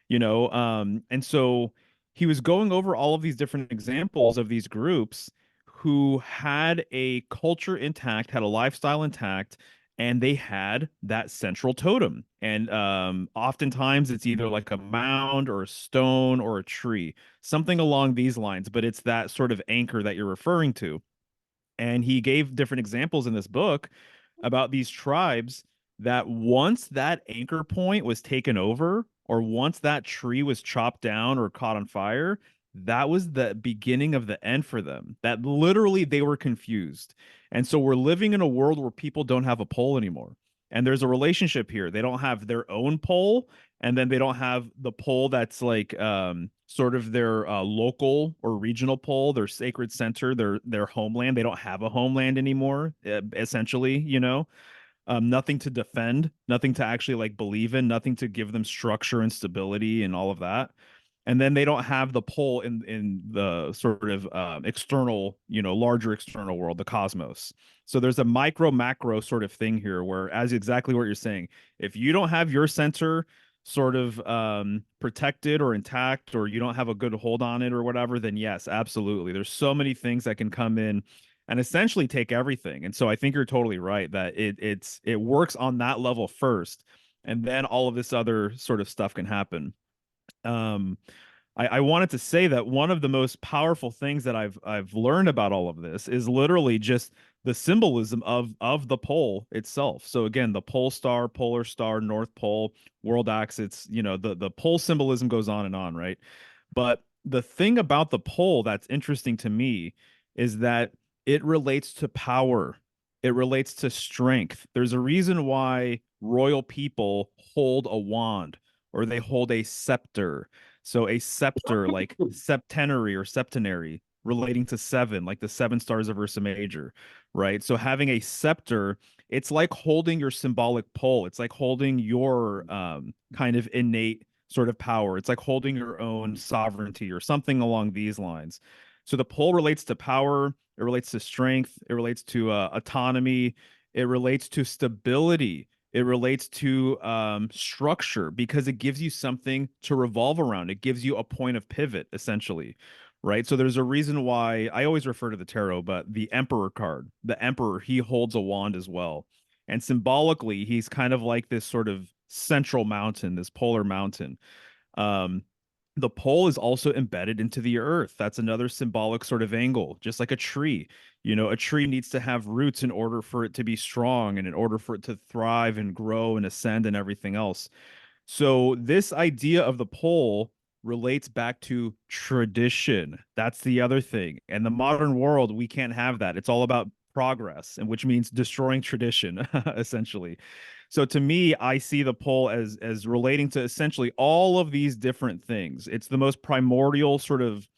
Speaker 3: and so he was going over all of these different examples of these groups who had a culture intact, had a lifestyle intact, and they had that central totem. And oftentimes it's either like a mound or a stone or a tree, something along these lines, but it's that sort of anchor that you're referring to. And he gave different examples in this book about these tribes that once that anchor point was taken over, or once that tree was chopped down or caught on fire, that was the beginning of the end for them. That literally they were confused. And so we're living in a world where people don't have a pole anymore. And there's a relationship here. They don't have their own pole, and then they don't have the pole that's like sort of their local or regional pole, their sacred center, their homeland. They don't have a homeland anymore, essentially, nothing to defend, nothing to actually like believe in, nothing to give them structure and stability and all of that. And then they don't have the pole in the sort of external, larger external world, the cosmos. So there's a micro macro sort of thing here where, as exactly what you're saying, if you don't have your center sort of protected or intact, or you don't have a good hold on it or whatever, then yes, absolutely. There's so many things that can come in and essentially take everything. And so I think you're totally right that it works on that level first, and then all of this other sort of stuff can happen. Um, I wanted to say that one of the most powerful things that I've learned about all of this is literally just the symbolism of the pole itself. So again, the pole star, polar star, North Pole, world axe, it's the pole symbolism goes on and on, right? But the thing about the pole that's interesting to me is that it relates to power. It relates to strength. There's a reason why royal people hold a wand or they hold a scepter. So a scepter, like septenary or septenary, relating to seven, like the seven stars of Ursa Major, right? So having a scepter, it's like holding your symbolic pole. It's like holding your kind of innate sort of power. It's like holding your own sovereignty or something along these lines. So the pole relates to power, it relates to strength, it relates to autonomy, it relates to stability, it relates to structure because it gives you something to revolve around. It gives you a point of pivot, essentially, right? So there's a reason why I always refer to the tarot, but the Emperor card, the Emperor, he holds a wand as well. And symbolically, he's kind of like this sort of central mountain, this polar mountain. Um, the pole is also embedded into the earth. That's another symbolic sort of angle, just like a tree. A tree needs to have roots in order for it to be strong and in order for it to thrive and grow and ascend and everything else. So, this idea of the pole relates back to tradition. That's the other thing. And the modern world, we can't have that. It's all about progress, and which means destroying tradition, essentially. So to me, I see the pole as relating to essentially all of these different things. It's the most primordial sort of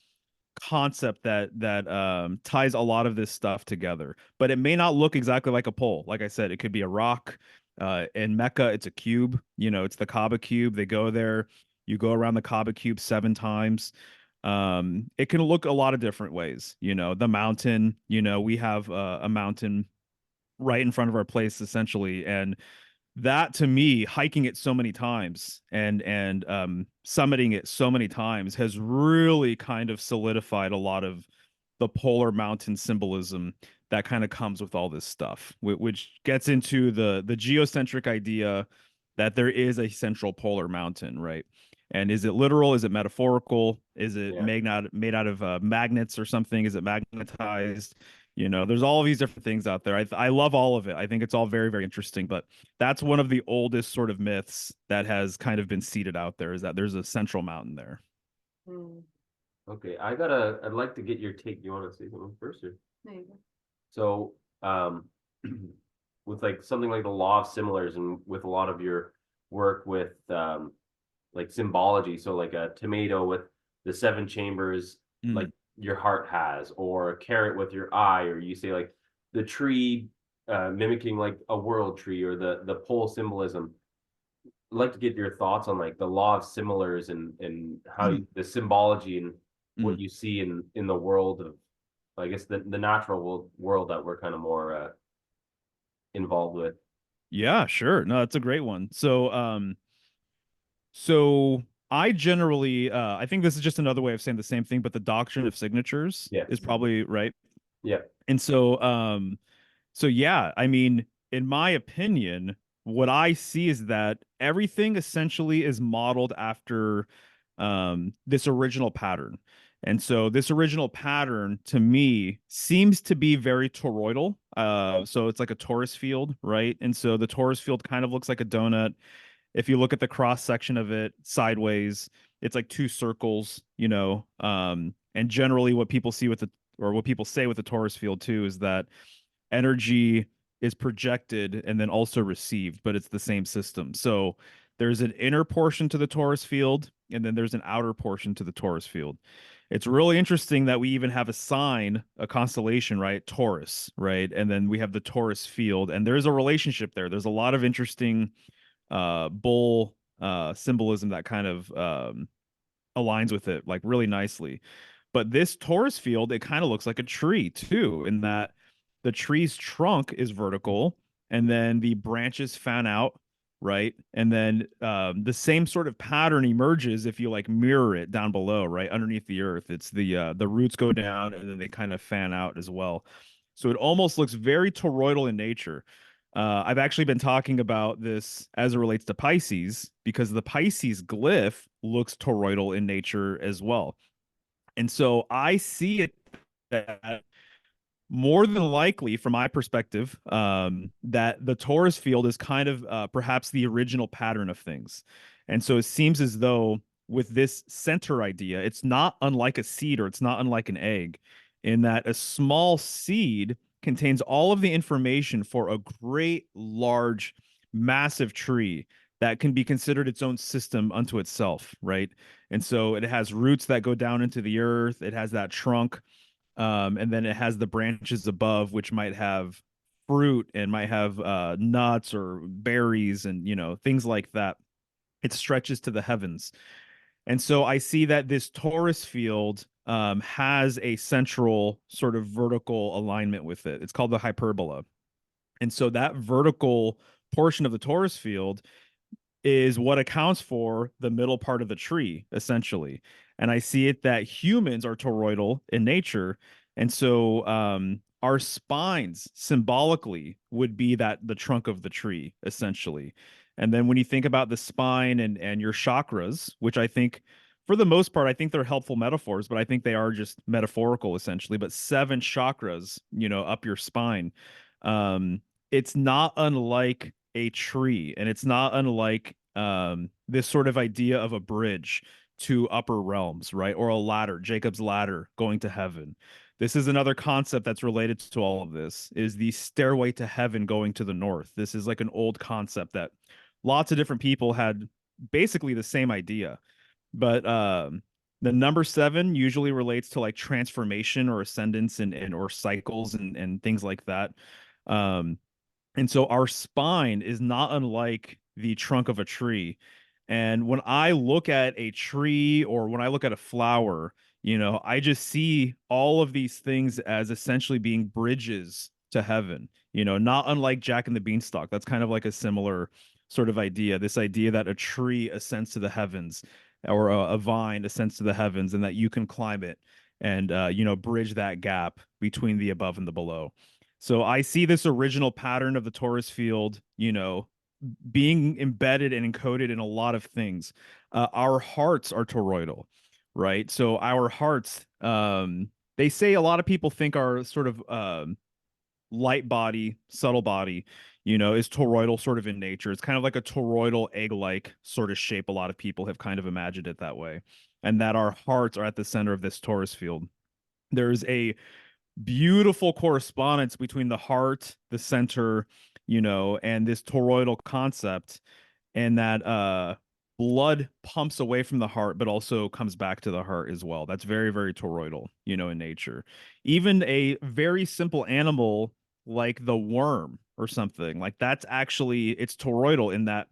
Speaker 3: concept that ties a lot of this stuff together. But it may not look exactly like a pole. Like I said, it could be a rock. In Mecca, it's a cube. It's the Kaaba cube. They go there. You go around the Kaaba cube 7 times. It can look a lot of different ways. The mountain. We have a mountain right in front of our place, essentially, and that to me, hiking it so many times and summiting it so many times has really kind of solidified a lot of the polar mountain symbolism that kind of comes with all this stuff, which gets into the geocentric idea that there is a central polar mountain, right? And is it literal? Is it metaphorical? Is it
Speaker 2: Yeah.
Speaker 3: made out of magnets or something? Is it magnetized? You know, there's all of these different things out there. I love all of it. I think it's all very, very interesting. But that's one of the oldest sort of myths that has kind of been seeded out there, is that there's a central mountain there.
Speaker 1: Mm,
Speaker 2: Okay, I'd like to get your take. You want to say something first, or?
Speaker 1: there you go.
Speaker 2: So, with like something like the law of similars, and with a lot of your work with like symbology, so like a tomato with the 7 chambers, like your heart has, or a carrot with your eye, or you say like the tree mimicking like a world tree, or the pole symbolism. I'd like to get your thoughts on like the law of similars, and how the symbology and what you see in the world of, I guess, the natural world that we're kind of more involved with.
Speaker 3: Yeah, sure. No, that's a great one. So I generally I think this is just another way of saying the same thing, but the doctrine of signatures
Speaker 2: Yeah.
Speaker 3: is probably right.
Speaker 2: Yeah.
Speaker 3: And so yeah, I mean, in my opinion, what I see is that everything essentially is modeled after this original pattern. And so this original pattern to me seems to be very toroidal. So it's like a torus field, right? And so the torus field kind of looks like a donut. If you look at the cross section of it sideways, it's like 2 circles, you know. And generally what people see with the, or what people say with the torus field too, is that energy is projected and then also received, but it's the same system. So there's an inner portion to the torus field, and then there's an outer portion to the torus field. It's really interesting that we even have a sign, a constellation, right? Taurus, right? And then we have the torus field, and there's a relationship there. There's a lot of interesting bull symbolism that kind of aligns with it, like really nicely. But this torus field, it kind of looks like a tree too, in that the tree's trunk is vertical, and then the branches fan out, right? And then the same sort of pattern emerges if you like mirror it down below, right underneath the earth. It's the roots go down and then they kind of fan out as well. So it almost looks very toroidal in nature. I've actually been talking about this as it relates to Pisces, because the Pisces glyph looks toroidal in nature as well. And so I see it that more than likely, from my perspective, that the torus field is kind of perhaps the original pattern of things. And so it seems as though with this center idea, it's not unlike a seed, or it's not unlike an egg, in that a small seed contains all of the information for a great, large, massive tree that can be considered its own system unto itself, right? And so it has roots that go down into the earth. It has that trunk, and then it has the branches above, which might have fruit and might have nuts or berries and, you know, things like that. It stretches to the heavens. And so I see that this torus field has a central sort of vertical alignment with it. It's called the hyperbola. And so that vertical portion of the torus field is what accounts for the middle part of the tree, essentially. And I see it that humans are toroidal in nature. And so our spines symbolically would be that the trunk of the tree, essentially. And then when you think about the spine and your chakras, which I think for the most part, I think they're helpful metaphors, but I think they are just metaphorical, essentially. But 7 chakras, you know, up your spine. It's not unlike a tree, and it's not unlike this sort of idea of a bridge to upper realms, right? Or a ladder, Jacob's ladder going to heaven. This is another concept that's related to all of this, is the stairway to heaven going to the north. This is like an old concept that lots of different people had basically the same idea. But the number 7 usually relates to like transformation or ascendance and or cycles and things like that. And so our spine is not unlike the trunk of a tree. And when I look at a tree or when I look at a flower, you know, I just see all of these things as essentially being bridges to heaven, you know, not unlike Jack and the Beanstalk. That's kind of like a similar sort of idea, this idea that a tree ascends to the heavens, or a vine ascends to the heavens, and that you can climb it and, you know, bridge that gap between the above and the below. So I see this original pattern of the torus field, you know, being embedded and encoded in a lot of things. Our hearts are toroidal, right? So our hearts, they say a lot of people think our sort of light body, subtle body, is toroidal sort of in nature. It's kind of like a toroidal egg-like sort of shape. A lot of people have kind of imagined it that way, and that our hearts are at the center of this torus field. There's a beautiful correspondence between the heart, the center, and this toroidal concept, and that blood pumps away from the heart but also comes back to the heart as well. That's very, very toroidal, in nature. Even a very simple animal like the worm or something, like that's actually, it's toroidal in that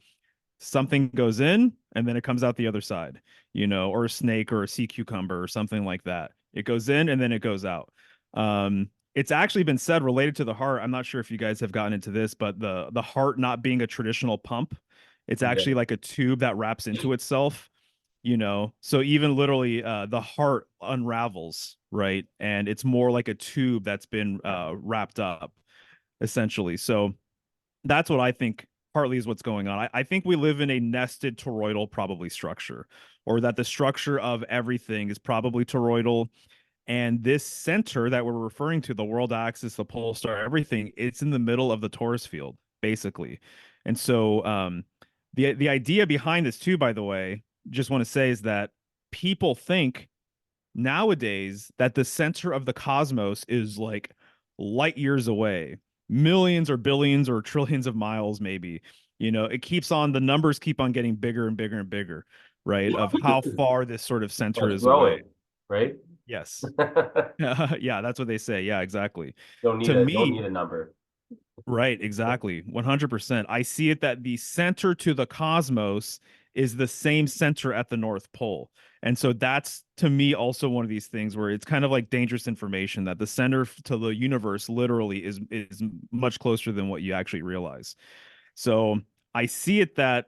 Speaker 3: something goes in and then it comes out the other side, or a snake or a sea cucumber or something like that. It goes in and then it goes out. It's actually been said related to the heart. I'm not sure if you guys have gotten into this, but the heart not being a traditional pump, it's actually
Speaker 2: Okay.
Speaker 3: like a tube that wraps into itself, So even literally the heart unravels, right? And it's more like a tube that's been wrapped up essentially. So that's what I think partly is what's going on. I think we live in a nested toroidal probably structure, or that the structure of everything is probably toroidal. And this center that we're referring to, the world axis, the pole star, everything, it's in the middle of the torus field, basically. And so the idea behind this too, by the way, just want to say is that people think nowadays that the center of the cosmos is like light years away, millions or billions or trillions of miles, maybe. It keeps on, the numbers keep on getting bigger and bigger and bigger, right? Of how far this sort of
Speaker 2: Well,
Speaker 3: center
Speaker 2: it's
Speaker 3: is away.
Speaker 2: growing, right?
Speaker 3: Yes. Yeah, that's what they say. Yeah, exactly.
Speaker 2: Don't need
Speaker 3: To
Speaker 2: don't
Speaker 3: me,
Speaker 2: need a number.
Speaker 3: right, exactly. 100%. I see it that the center to the cosmos is the same center at the North Pole. And so that's to me also one of these things where it's kind of like dangerous information that the center to the universe literally is much closer than what you actually realize. So I see it that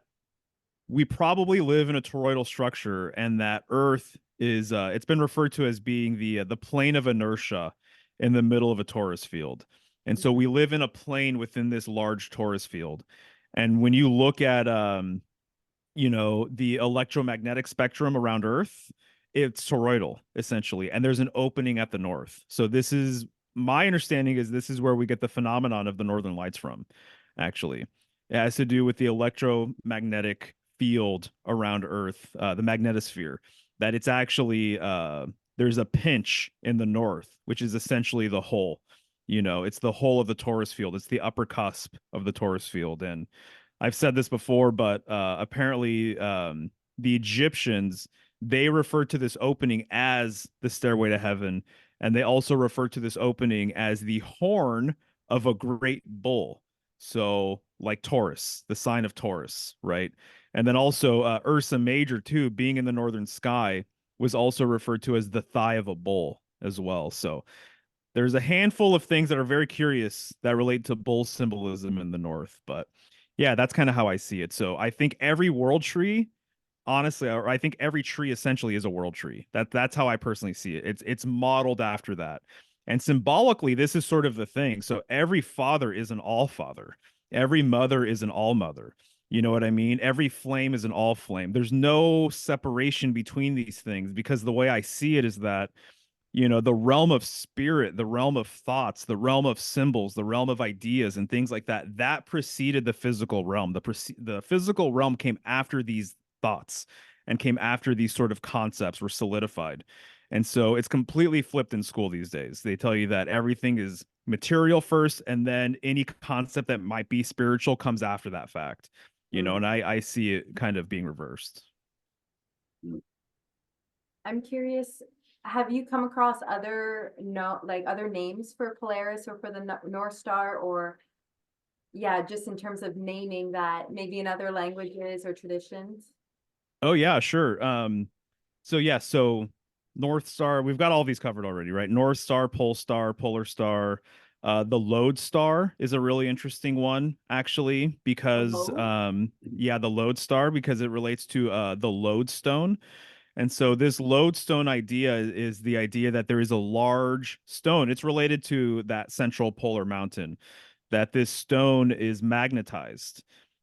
Speaker 3: we probably live in a toroidal structure, and that Earth is it's been referred to as being the plane of inertia in the middle of a torus field. And so we live in a plane within this large torus field. And when you look at the electromagnetic spectrum around Earth, it's toroidal essentially, and there's an opening at the north. So this is my understanding, is this is where we get the phenomenon of the northern lights from, actually. It has to do with the electromagnetic field around Earth, the magnetosphere, that it's actually there's a pinch in the north, which is essentially the hole. It's the whole of the torus field. It's the upper cusp of the torus field. And I've said this before, but apparently the Egyptians, they referred to this opening as the stairway to heaven, and they also referred to this opening as the horn of a great bull. So like Taurus, the sign of Taurus, right? And then also Ursa Major too, being in the northern sky, was also referred to as the thigh of a bull as well. So there's a handful of things that are very curious that relate to bull symbolism in the north, but yeah, that's kind of how I see it. So I think every world tree, honestly, or I think every tree essentially is a world tree. That's how I personally see it. It's modeled after that. And symbolically, this is sort of the thing. So every father is an all father. Every mother is an all mother. You know what I mean? Every flame is an all flame. There's no separation between these things, because the way I see it is that the realm of spirit, the realm of thoughts, the realm of symbols, the realm of ideas and things like that, that preceded the physical realm. The physical realm came after these thoughts and came after these sort of concepts were solidified. And so it's completely flipped in school these days. They tell you that everything is material first, and then any concept that might be spiritual comes after that fact. And I see it kind of being reversed.
Speaker 1: I'm curious, have you come across other other names for Polaris or for the North Star, or yeah, just in terms of naming that maybe in other languages or traditions?
Speaker 3: Oh yeah, sure. So North Star, we've got all these covered already, right? North Star, Pole Star, Polar Star. The Lode Star is a really interesting one, actually, because the Lode Star, because it relates to the lodestone. And so this lodestone idea is the idea that there is a large stone. It's related to that central polar mountain, that this stone is magnetized.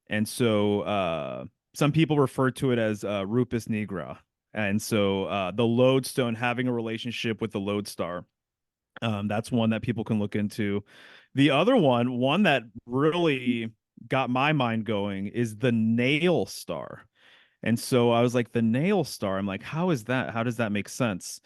Speaker 3: And so some people refer to it as Rupus nigra. And so the lodestone, having a relationship with the lodestar, that's one that people can look into. The other one that really got my mind going, is the nail star. And so I was like, the nail star. I'm like, how is that? How does that make sense?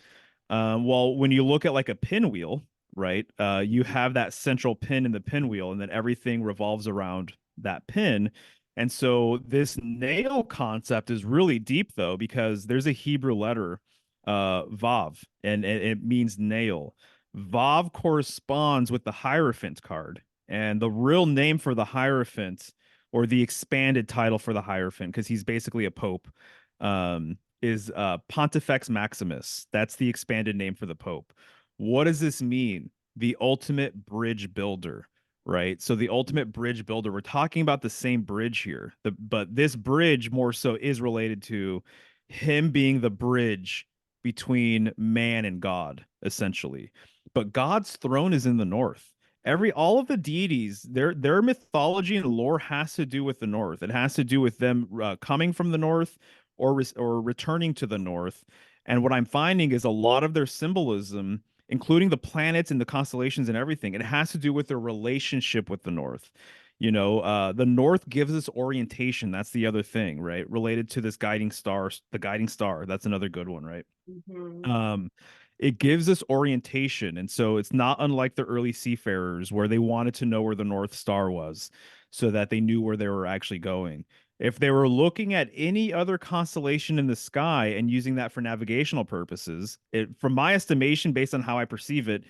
Speaker 3: Well, when you look at like a pinwheel, right? You have that central pin in the pinwheel, and then everything revolves around that pin. And so this nail concept is really deep, though, because there's a Hebrew letter, Vav, and it means nail. Vav corresponds with the Hierophant card, and the real name for the Hierophant, or the expanded title for the Hierophant, because he's basically a pope, is Pontifex Maximus. That's the expanded name for the Pope. What does this mean? The ultimate bridge builder, right? So the ultimate bridge builder, we're talking about the same bridge here, but this bridge more so is related to him being the bridge between man and God, essentially. But God's throne is in the north. All of the deities, their mythology and lore has to do with the north. It has to do with them coming from the north, or returning to the north. And what I'm finding is a lot of their symbolism, including the planets and the constellations and everything, it has to do with their relationship with the north. The north gives us orientation. That's the other thing, right? Related to this guiding star, the guiding star. That's another good one, right? Um, it gives us orientation. And so it's not unlike the early seafarers, where they wanted to know where the North Star was so that they knew where they were actually going. If they were looking at any other constellation in the sky and using that for navigational purposes, from my estimation, based on how I perceive it,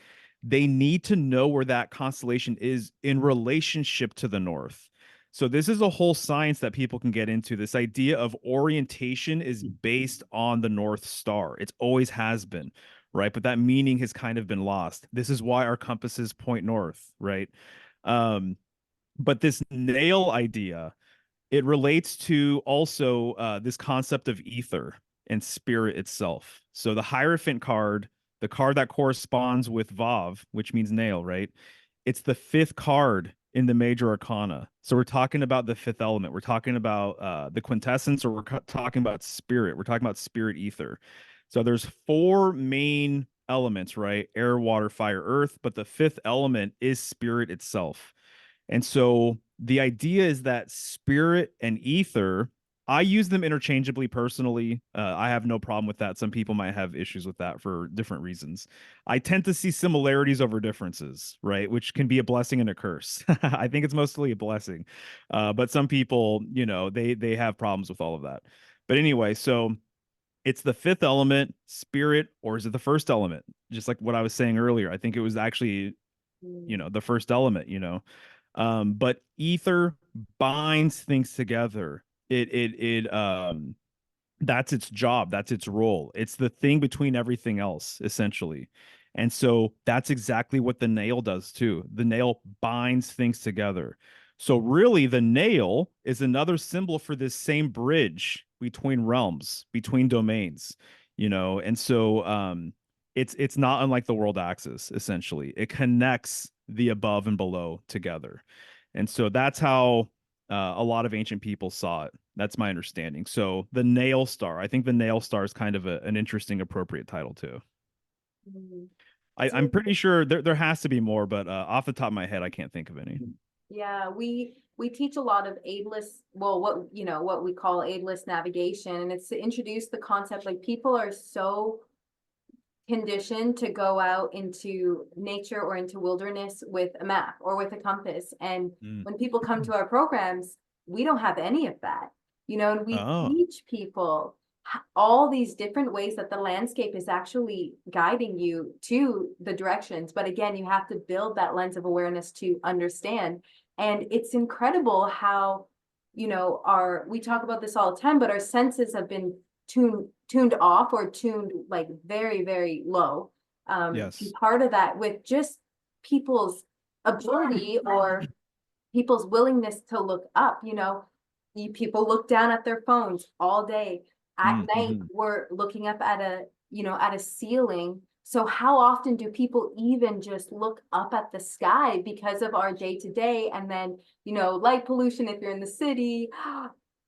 Speaker 3: they need to know where that constellation is in relationship to the north. So this is a whole science that people can get into. This idea of orientation is based on the North Star. It always has been, right? But that meaning has kind of been lost. This is why our compasses point north, right? But this nail idea, it relates to also this concept of ether and spirit itself. So the Hierophant card, the card that corresponds with Vav, which means nail, right? It's the fifth card in the major arcana. So we're talking about the fifth element. We're talking about the quintessence, or we're talking about spirit. We're talking about spirit ether. So there's four main elements, right? Air, water, fire, earth. But the fifth element is spirit itself. And so the idea is that spirit and ether, I use them interchangeably personally. I have no problem with that. Some people might have issues with that for different reasons. I tend to see similarities over differences, right? Which can be a blessing and a curse. I think it's mostly a blessing. But some people, they have problems with all of that. But anyway, so it's the fifth element, spirit, or is it the first element? Just like what I was saying earlier. I think it was actually, the first element, but ether binds things together. It that's its job, that's its role. It's the thing between everything else, essentially. And so that's exactly what the nail does too. The nail binds things together. So really the nail is another symbol for this same bridge between realms, between domains, and so it's not unlike the world axis, essentially. It connects the above and below together. And so that's how a lot of ancient people saw it. That's my understanding. So the nail star, I think the nail star is kind of an interesting, appropriate title too.
Speaker 1: Mhm.
Speaker 3: I'm pretty sure there has to be more, but off the top of my head, I can't think of any.
Speaker 1: Yeah, we teach a lot of aidless, well, what we call aidless navigation, and it's to introduce the concept. Like, people are so conditioned to go out into nature or into wilderness with a map or with a compass, and when people come to our programs, we don't have any of that, and we teach people all these different ways that the landscape is actually guiding you to the directions. But again, you have to build that lens of awareness to understand. And it's incredible how, we talk about this all the time, but our senses have been tuned off, or tuned like very, very low.
Speaker 3: Yes.
Speaker 1: And part of that with just people's ability or people's willingness to look up, people look down at their phones all day. At night, we're looking up at a ceiling So how often do people even just look up at the sky because of our day to day? And then, you know, light pollution, if you're in the city,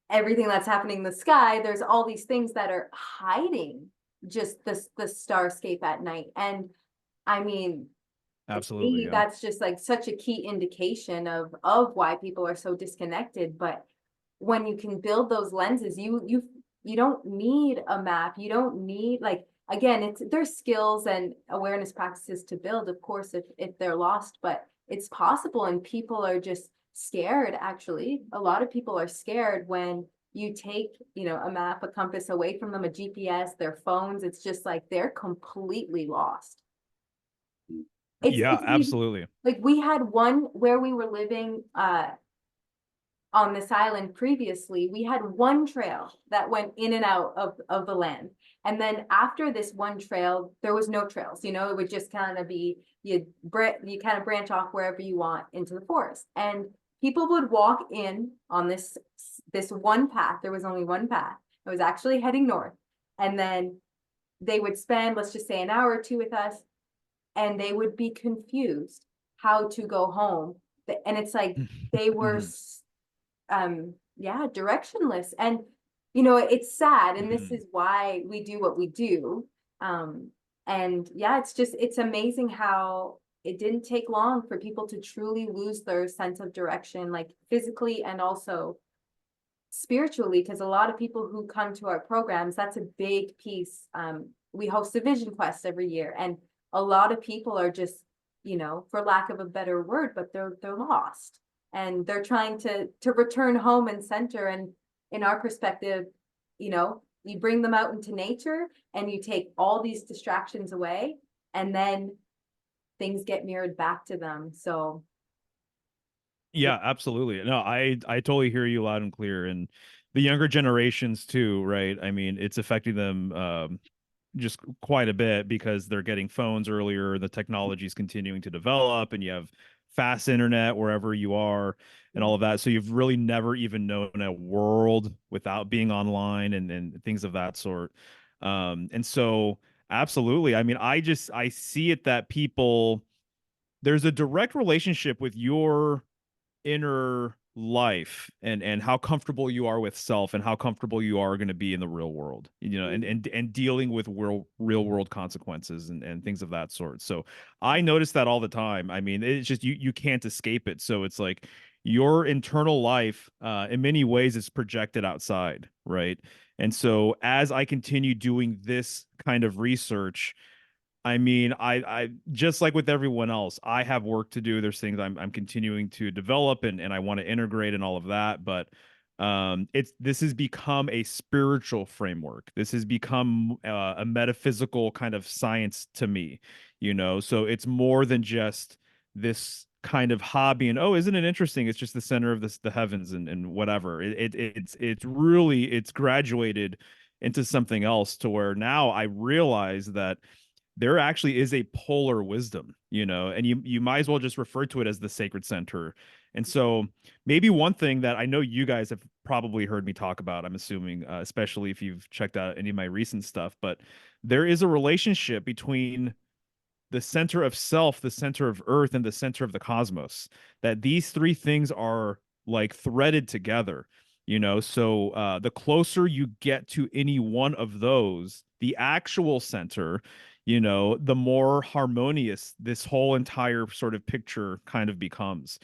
Speaker 1: everything that's happening in the sky, there's all these things that are hiding just the starscape at night. And I mean, to
Speaker 3: Absolutely,
Speaker 1: me,
Speaker 3: yeah.
Speaker 1: that's just like such a key indication of why people are so disconnected. But when you can build those lenses, you don't need a map. You don't need, like, again, there's skills and awareness practices to build, of course, if they're lost, but it's possible. And people are just scared. Actually, a lot of people are scared when you take, you know, a map, a compass away from them, a GPS, their phones. It's just like they're completely lost.
Speaker 3: Yeah,
Speaker 1: It's
Speaker 3: absolutely.
Speaker 1: like we had one where we were living on this island previously. We had one trail that went in and out of the land. And then after this one trail, there was no trails, you know, it would just kind of be, you kind of branch off wherever you want into the forest. And people would walk in on this one path. There was only one path. It was actually heading north. And then they would spend, let's just say, an hour or two with us, and they would be confused how to go home. And it's like they were yeah, directionless. And you know, it's sad, and this is why we do what we do. And yeah, it's amazing how it didn't take long for people to truly lose their sense of direction, like physically and also spiritually, because a lot of people who come to our programs, that's a big piece. We host a vision quest every year, and a lot of people are just, you know, for lack of a better word, but they're lost, and they're trying to return home and center. And in our perspective, you know, you bring them out into nature and you take all these distractions away, and then things get mirrored back to them. So
Speaker 3: Yeah, absolutely. No, I totally hear you loud and clear. And the younger generations too, right? I mean, it's affecting them just quite a bit because they're getting phones earlier, the technology is continuing to develop, and you have fast internet wherever you are and all of that. So you've really never even known a world without being online and things of that sort. And so absolutely. I mean, I see it that people, there's a direct relationship with your inner life and how comfortable you are with self and how comfortable you are going to be in the real world, you know, and dealing with real world consequences and things of that sort. So I notice that all the time. I mean, it's just you can't escape it. So it's like your internal life in many ways is projected outside, right? And so as I continue doing this kind of research, I mean, I just like with everyone else, I have work to do. There's things I'm continuing to develop and I want to integrate and all of that. But this has become a spiritual framework. This has become a metaphysical kind of science to me, you know. So it's more than just this kind of hobby and oh, isn't it interesting? It's just the center of the heavens and whatever. It's really it's graduated into something else to where now I realize that there actually is a polar wisdom, you know, and you might as well just refer to it as the sacred center. And so maybe one thing that I know you guys have probably heard me talk about, I'm assuming, especially if you've checked out any of my recent stuff, but there is a relationship between the center of self, the center of earth, and the center of the cosmos, that these three things are like threaded together, you know. So the closer you get to any one of those, the actual center, you know, the more harmonious this whole entire sort of picture kind of becomes.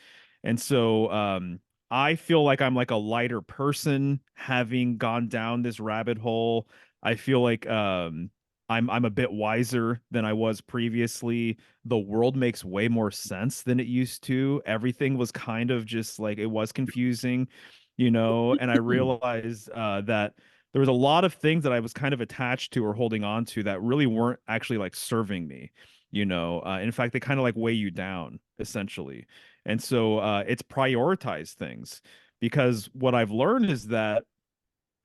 Speaker 3: And so I feel like I'm like a lighter person having gone down this rabbit hole. I feel like I'm a bit wiser than I was previously. The world makes way more sense than it used to. Everything was kind of just like it was confusing, you know, and I realized that there was a lot of things that I was kind of attached to or holding on to that really weren't actually like serving me, you know. In fact, they kind of like weigh you down essentially. And so it's prioritize things because what I've learned is that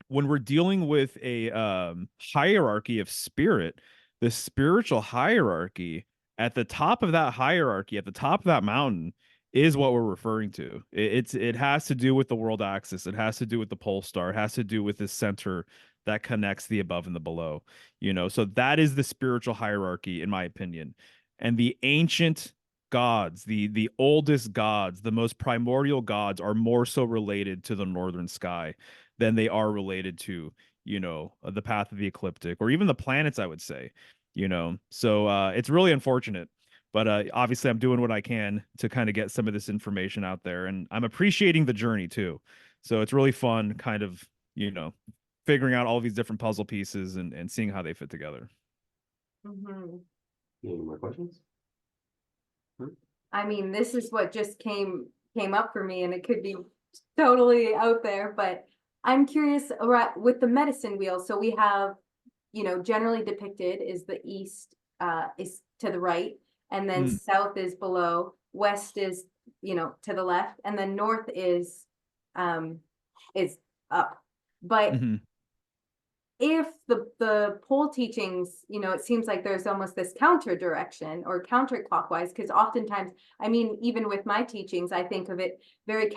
Speaker 3: when we're dealing with a hierarchy of spirit, the spiritual hierarchy at the top of that hierarchy, at the top of that mountain, is what we're referring to. It has to do with the world axis. It has to do with the pole star. It has to do with the center that connects the above and the below, so that is the spiritual hierarchy, in my opinion. And the ancient gods, the oldest gods, the most primordial gods, are more so related to the northern sky than they are related to, the path of the ecliptic, or even the planets, I would say. So it's really unfortunate, but obviously I'm doing what I can to kind of get some of this information out there, and I'm appreciating the journey too. So it's really fun kind of, figuring out all these different puzzle pieces and seeing how they fit together.
Speaker 1: Mhm.
Speaker 2: Any more questions?
Speaker 1: I mean, this is what just came up for me, and it could be totally out there, but I'm curious with the medicine wheel. So we have, generally depicted is the east is to the right, and then south is below, west is, to the left, and then north is up. But if the pole teachings, it seems like there's almost this counter direction or counterclockwise, because oftentimes, I mean, even with my teachings, I think of it very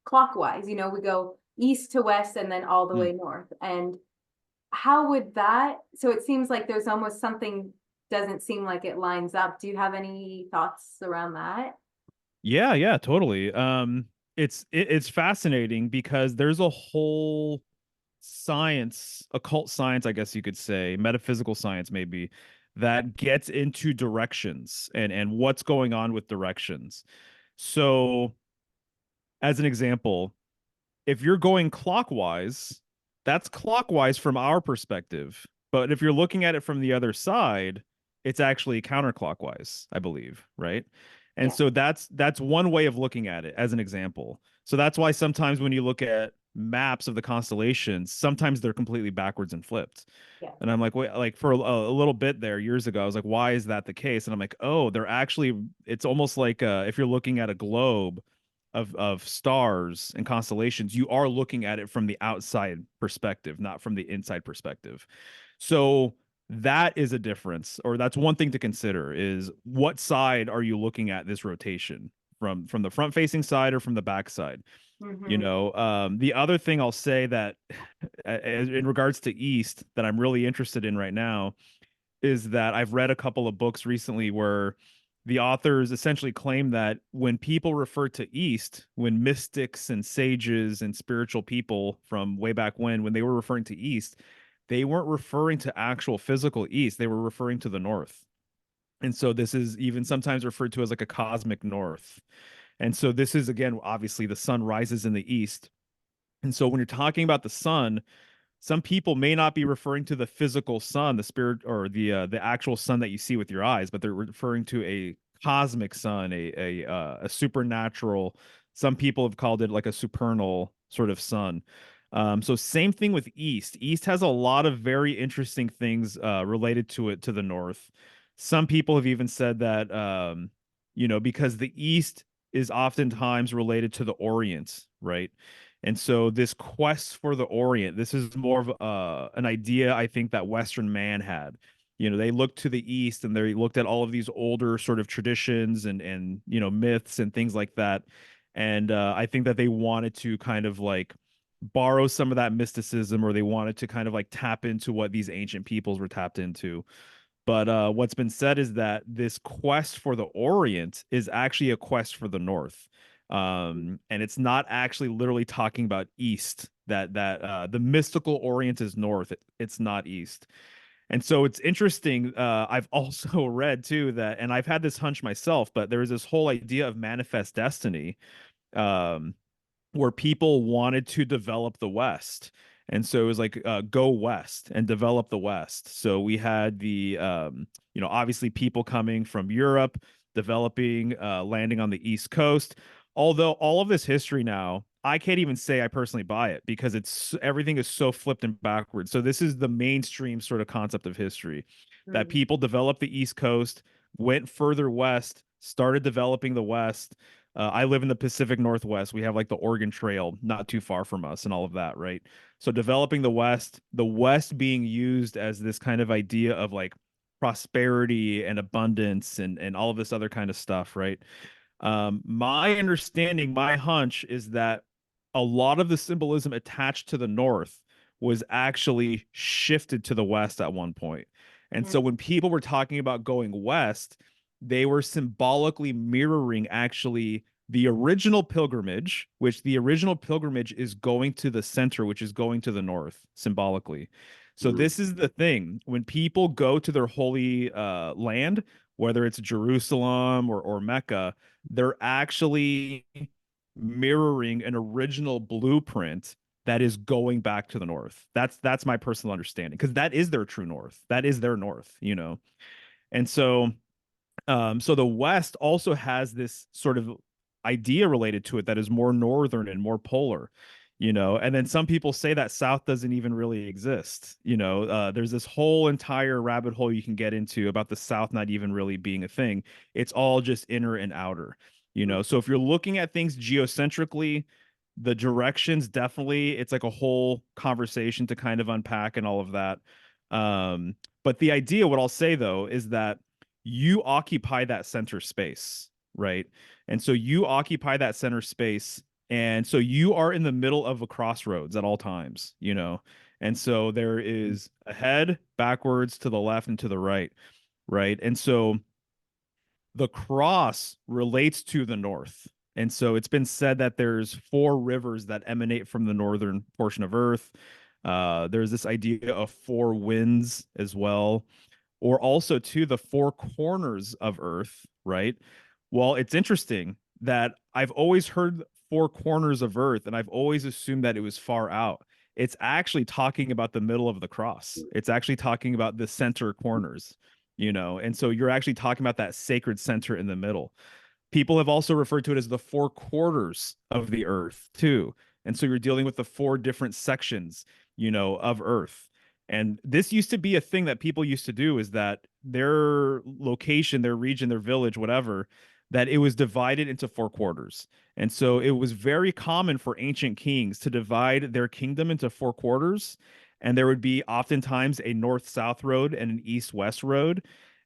Speaker 1: clockwise. We go east to west and then all the way north. And how would that? So it seems like there's almost something doesn't seem like it lines up. Do you have any thoughts around that?
Speaker 3: Yeah, totally. It's fascinating because there's a whole science, occult science, I guess you could say, metaphysical science maybe, that gets into directions and what's going on with directions. So, as an example, if you're going clockwise, that's clockwise from our perspective. But if you're looking at it from the other side, it's actually counterclockwise, I believe, right? And
Speaker 1: Yeah.
Speaker 3: so that's one way of looking at it as an example. So that's why sometimes when you look at maps of the constellations, sometimes they're completely backwards and flipped.
Speaker 1: Yeah.
Speaker 3: And I'm like, wait, like for a little bit there years ago, I was like, why is that the case? And I'm like, oh, they're actually, it's almost like if you're looking at a globe of stars and constellations, you are looking at it from the outside perspective, not from the inside perspective. So that is a difference, or that's one thing to consider, is what side are you looking at this rotation from the front facing side or from the back side. The other thing I'll say that in regards to east that I'm really interested in right now is that I've read a couple of books recently where the authors essentially claim that when people refer to East, when mystics and sages and spiritual people from way back when they were referring to East, they weren't referring to actual physical East. They were referring to the North. And so this is even sometimes referred to as like a cosmic North. And so this is, again, obviously the sun rises in the East. And so when you're talking about the sun, some people may not be referring to the physical sun, the spirit, or the actual sun that you see with your eyes, but they're referring to a cosmic sun, a supernatural. Some people have called it like a supernal sort of sun. So same thing with East. East has a lot of very interesting things related to it to the north. Some people have even said that because the East is oftentimes related to the Orient, right? And so this quest for the Orient, this is more of an idea I think that Western man had. They looked to the East and they looked at all of these older sort of traditions and myths and things like that. And I think that they wanted to kind of like borrow some of that mysticism, or they wanted to kind of like tap into what these ancient peoples were tapped into. But what's been said is that this quest for the Orient is actually a quest for the North. And it's not actually literally talking about East, that the mystical Orient is North. It's not East. And so it's interesting. I've also read too that, and I've had this hunch myself, but there is this whole idea of manifest destiny, um, where people wanted to develop the West. And so it was like, go West and develop the West. So we had the, obviously people coming from Europe, developing, landing on the East Coast. Although all of this history now, I can't even say I personally buy it because everything is so flipped and backwards. So this is the mainstream sort of concept of history, that people developed the East Coast, went further west, started developing the West. I live in the Pacific Northwest. We have like the Oregon Trail not too far from us and all of that, right? So developing the West being used as this kind of idea of like prosperity and abundance and all of this other kind of stuff, right? My understanding, my hunch is that a lot of the symbolism attached to the North was actually shifted to the west at one point. And so when people were talking about going west, they were symbolically mirroring actually the original pilgrimage, which the original pilgrimage is going to the center, which is going to the north symbolically. So this is the thing. When people go to their holy land, whether it's Jerusalem or Mecca, they're actually mirroring an original blueprint that is going back to the north. That's my personal understanding, because that is their true north. That is their north, you know. And so so the West also has this sort of idea related to it that is more northern and more polar, you know. And then some people say that South doesn't even really exist. You know, there's this whole entire rabbit hole you can get into about the South not even really being a thing. It's all just inner and outer, you know. So if you're looking at things geocentrically, the directions definitely, it's like a whole conversation to kind of unpack and all of that. But the idea, what I'll say though, is that you occupy that center space, right? And so you occupy that center space. And so you are in the middle of a crossroads at all times, you know? And so there is ahead, backwards, to the left, and to the right, right? And so the cross relates to the north. And so it's been said that there's 4 rivers that emanate from the northern portion of Earth. There's this idea of 4 winds as well, or also to the 4 corners of Earth, right? Well, it's interesting that I've always heard 4 corners of Earth, and I've always assumed that it was far out. It's actually talking about the middle of the cross. It's actually talking about the center corners, you know, and so you're actually talking about that sacred center in the middle. People have also referred to it as the 4 quarters of the Earth, too. And so you're dealing with the 4 different sections, you know, of Earth. And this used to be a thing that people used to do, is that their location, their region, their village, whatever, that it was divided into 4 quarters. And so it was very common for ancient kings to divide their kingdom into 4 quarters. And there would be oftentimes a north-south road and an east-west road.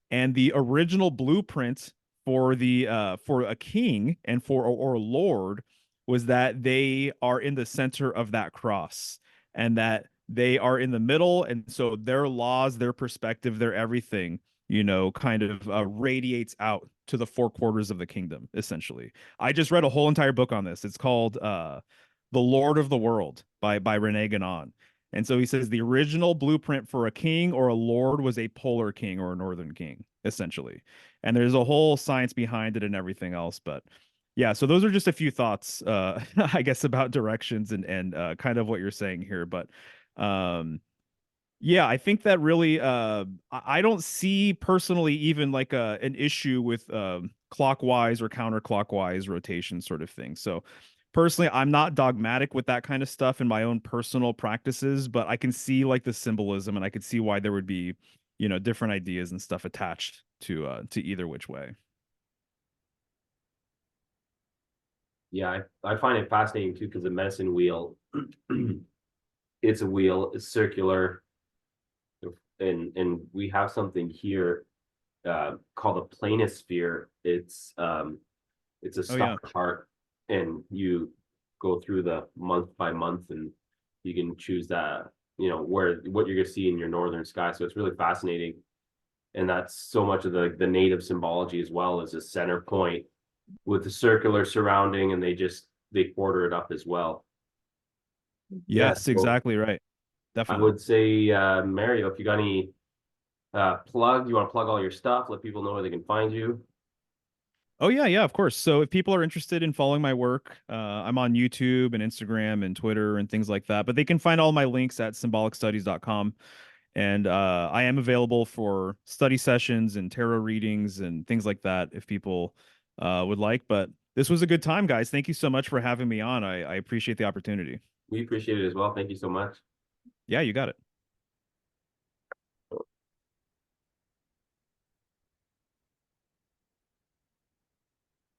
Speaker 3: And the original blueprint for the for a king and for or a lord was that they are in the center of that cross, and that they are in the middle, and so their laws, their perspective, their everything, you know, kind of radiates out to the 4 quarters of the kingdom, essentially. I just read a whole entire book on this. It's called The Lord of the World by Rene Guénon. And so he says the original blueprint for a king or a lord was a polar king or a northern king, essentially. And there's a whole science behind it and everything else. But yeah, so those are just a few thoughts, I guess, about directions and kind of what you're saying here. But yeah, I think that really I don't see personally even like an issue with clockwise or counterclockwise rotation sort of thing. So personally, I'm not dogmatic with that kind of stuff in my own personal practices, but I can see like the symbolism, and I could see why there would be, you know, different ideas and stuff attached to either which way.
Speaker 2: Yeah, I find it fascinating too, because the medicine wheel, it's a wheel, it's circular, and we have something here called a planisphere. It's a star chart, and you go through the month by month, and you can choose that, you know, what you're gonna see in your northern sky. So it's really fascinating, and that's so much of the native symbology as well, as a center point with the circular surrounding, and they quarter it up as well.
Speaker 3: Yes, exactly right. Definitely.
Speaker 2: I would say, Mario, if you got any plug, you want to plug all your stuff, let people know where they can find you.
Speaker 3: Oh yeah, of course. So if people are interested in following my work, I'm on YouTube and Instagram and Twitter and things like that. But they can find all my links at symbolicstudies.com. And I am available for study sessions and tarot readings and things like that if people would like. But this was a good time, guys. Thank you so much for having me on. I appreciate the opportunity.
Speaker 2: We appreciate it as well. Thank you so much.
Speaker 3: Yeah, you got it.